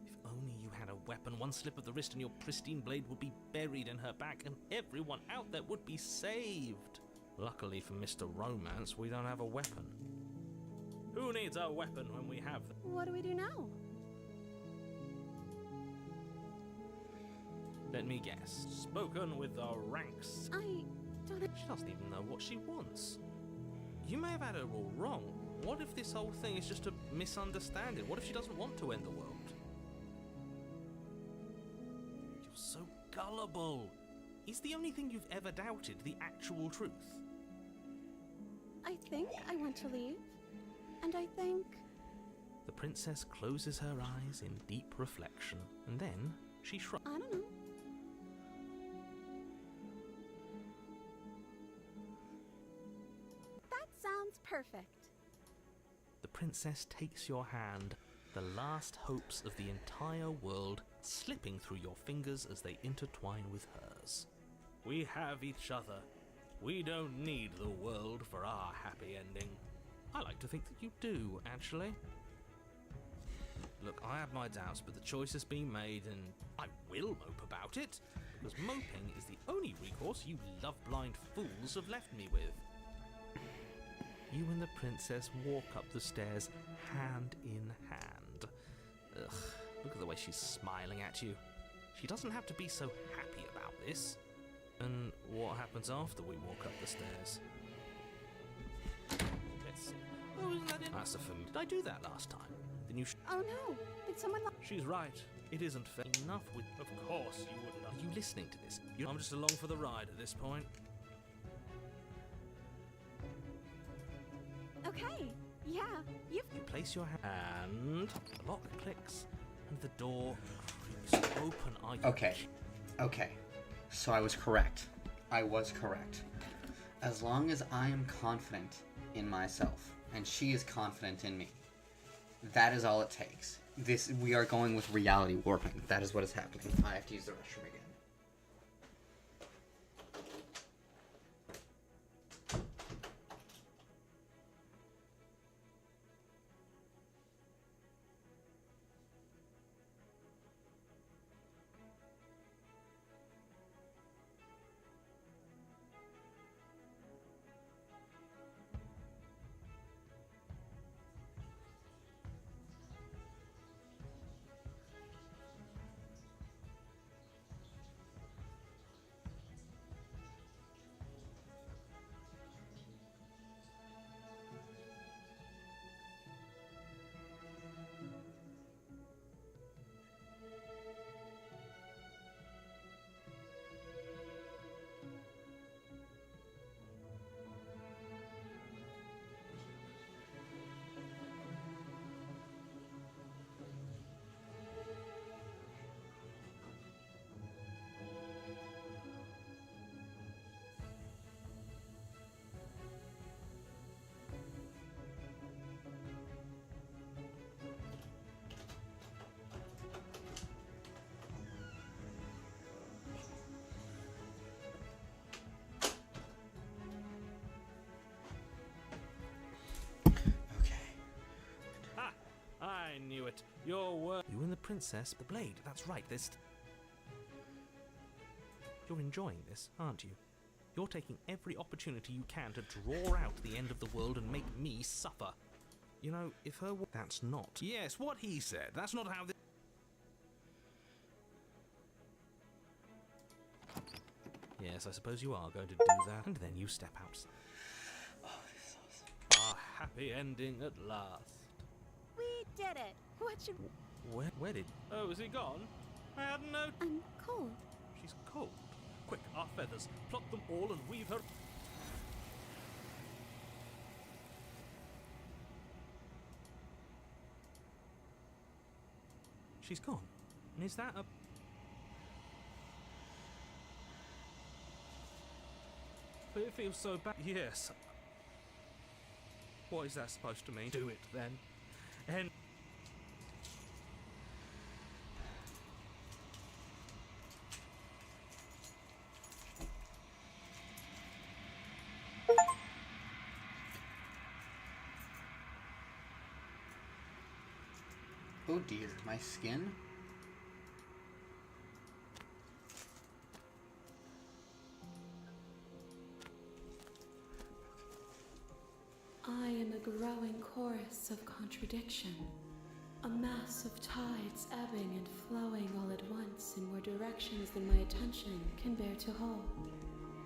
If only you had a weapon, one slip of the wrist and your pristine blade would be buried in her back and everyone out there would be saved. Luckily for Mr. Romance, we don't have a weapon. Who needs a weapon when we have them? What do we do now? Let me guess. Spoken with the ranks. I don't... She doesn't even know what she wants. You may have had her all wrong. What if this whole thing is just a misunderstanding? What if she doesn't want to end the world? You're so gullible. Is the only thing you've ever doubted the actual truth? I think I want to leave. And I think... The princess closes her eyes in deep reflection, and then she shrugs. I don't know. That sounds perfect. The princess takes your hand, the last hopes of the entire world slipping through your fingers as they intertwine with hers. We have each other. We don't need the world for our happy ending. I like to think that you do, actually. Look, I have my doubts, but the choice has been made, and I will mope about it, because moping is the only recourse you love-blind fools have left me with. You and the princess walk up the stairs, hand in hand. Ugh, look at the way she's smiling at you. She doesn't have to be so happy about this. And what happens after we walk up the stairs? Let's see. Oh, isn't that it? That's a film. Did I do that last time? Then you Oh no! Did someone... She's right. It isn't fair enough with... Of course you wouldn't. Are you listening to this? I'm just along for the ride at this point. Okay, yeah, you've... You place your hand, the lock clicks, and the door creaks open. Are you... Okay. So I was correct. As long as I am confident in myself, and she is confident in me, that is all it takes. We are going with reality warping. That is what is happening. I have to use the restroom again. I knew it. Your word. You and the princess, the blade. That's right. You're enjoying this, aren't you? You're taking every opportunity you can to draw out the end of the world and make me suffer. You know, if her... That's not... Yes, what he said. That's not how... Yes, I suppose you are going to do that. And then you step out. Oh, this is awesome. A happy ending at last. We did it. What should... Where did... Oh, is he gone? I hadn't known... I'm cold. She's cold. Quick, our feathers. Pluck them all and weave her... She's gone. And is that a... But it feels so bad. Yes. What is that supposed to mean? Do it, then. And... Oh dear, my skin? I am a growing chorus of contradiction, a mass of tides ebbing and flowing all at once in more directions than my attention can bear to hold.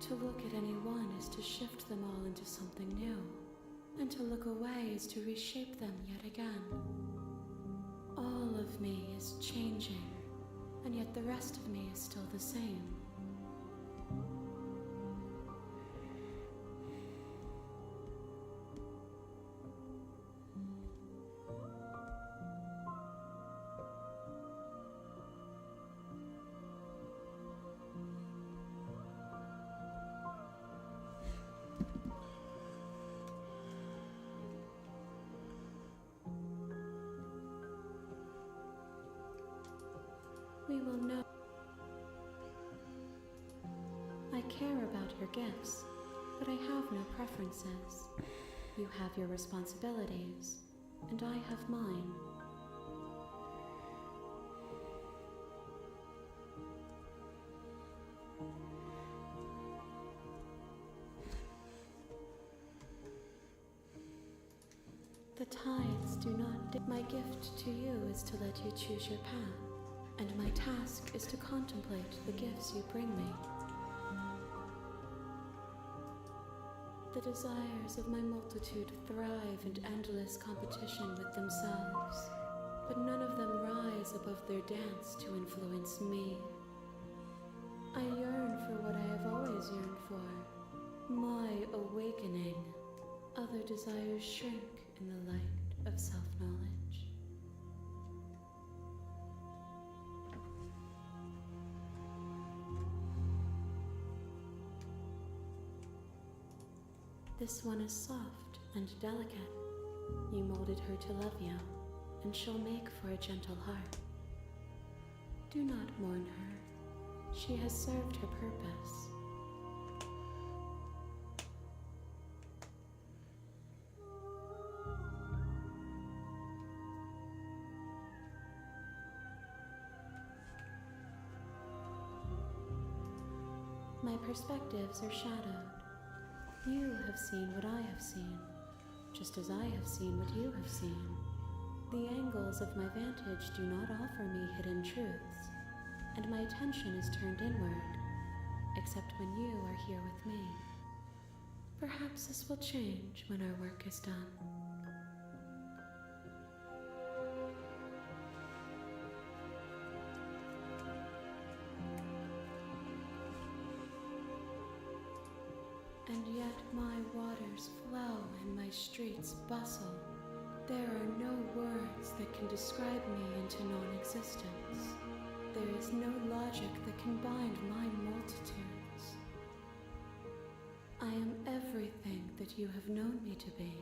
To look at any one is to shift them all into something new, and to look away is to reshape them yet again. All of me is changing, and yet the rest of me is still the same. We will know. I care about your gifts, but I have no preferences. You have your responsibilities, and I have mine. The tides do not dip. My gift to you is to let you choose your path. And my task is to contemplate the gifts you bring me. The desires of my multitude thrive in endless competition with themselves. but none of them rise above their dance to influence me. I yearn for what I have always yearned for, my awakening. Other desires shrink in the light of self-knowledge. This one is soft and delicate. You molded her to love you, and she'll make for a gentle heart. Do not mourn her. She has served her purpose. My perspectives are shadowed. You have seen what I have seen, just as I have seen what you have seen. The angles of my vantage do not offer me hidden truths, and my attention is turned inward, except when you are here with me. Perhaps this will change when our work is done. And yet my waters flow and my streets bustle. There are no words that can describe me into non-existence. There is no logic that can bind my multitudes. I am everything that you have known me to be,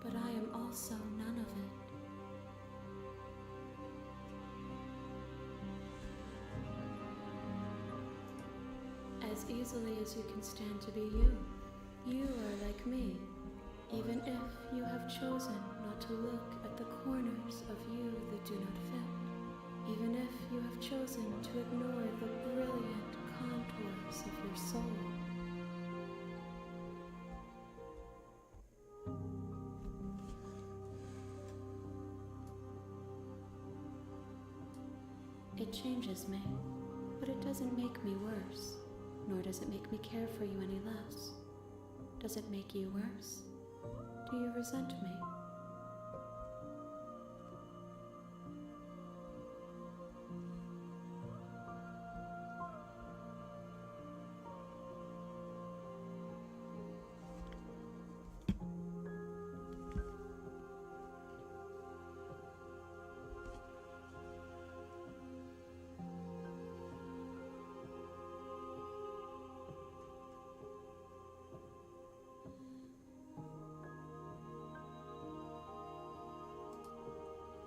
but I am also none of it. As easily as you can stand to be you. You are like me, even if you have chosen not to look at the corners of you that do not fit, even if you have chosen to ignore the brilliant contours of your soul. It changes me, but it doesn't make me worse. Nor does it make me care for you any less. Does it make you worse? Do you resent me?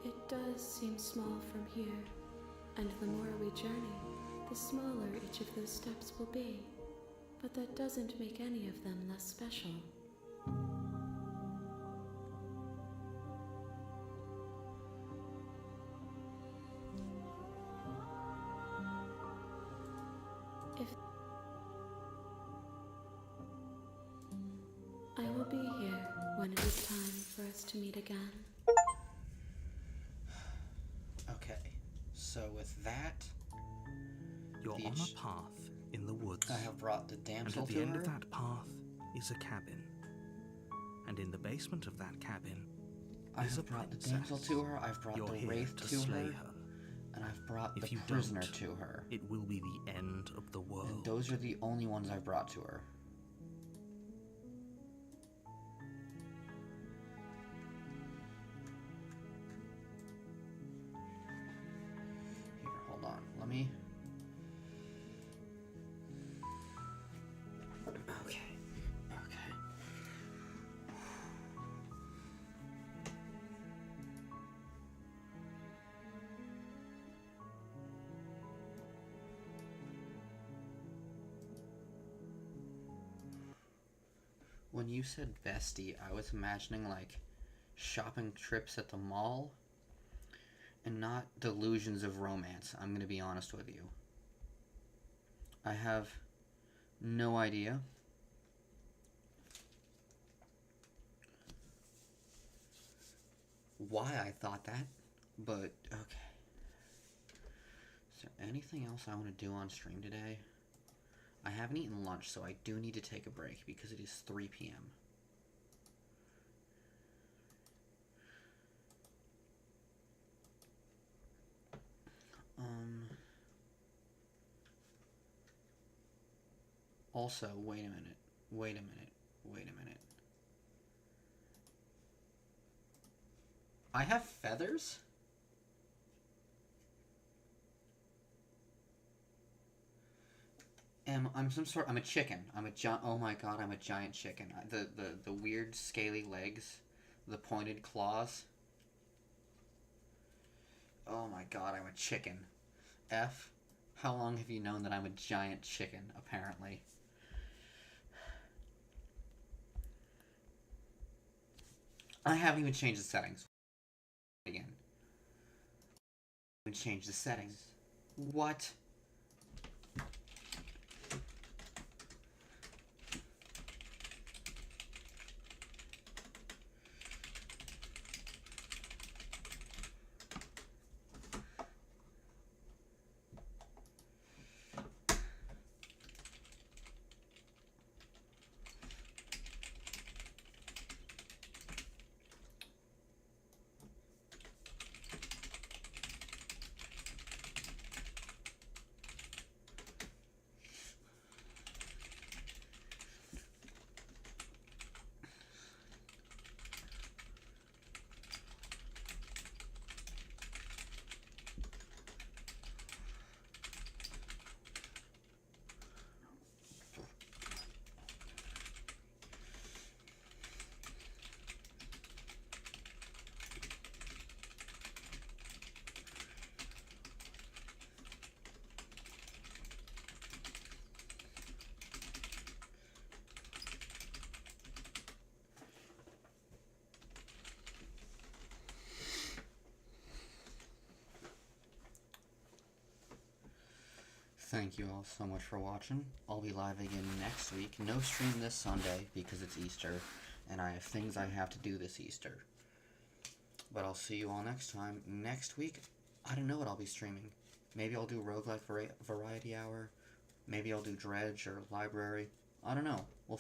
It does seem small from here, and the more we journey, the smaller each of those steps will be. But that doesn't make any of them less special. I will be here when it is time for us to meet again. Okay, so with that, You're on a path in the woods. I have brought the And damsel at the to end her. of that path is a cabin. And in the basement of that cabin I is a have brought the princess. damsel to her. I've brought You're the here wraith to to slay her, her. and I've brought If the you prisoner don't, to her. It will be the end of the world. And those are the only ones I've brought to her. Here, hold on. Let me. Okay. Okay. When you said bestie, I was imagining like shopping trips at the mall and not delusions of romance. I'm going to be honest with you. I have no idea. Why I thought that, but okay. Is there anything else I want to do on stream today? I haven't eaten lunch, so I do need to take a break because it is 3 p.m. Also, wait a minute. Wait a minute. Wait a minute. I have feathers? I'm some sort. I'm a chicken. Oh my god! I'm a giant chicken. The weird scaly legs, the pointed claws. Oh my god! I'm a chicken. F. How long have you known that I'm a giant chicken? Apparently. I haven't even changed the settings. Again. I haven't changed the settings. What? Thank you all so much for watching. I'll be live again next week. No stream this Sunday because it's Easter, and I have things I have to do this Easter. But I'll see you all next time. Next week, I don't know what I'll be streaming. Maybe I'll do Roguelike Variety Hour. Maybe I'll do Dredge or Library. I don't know. We'll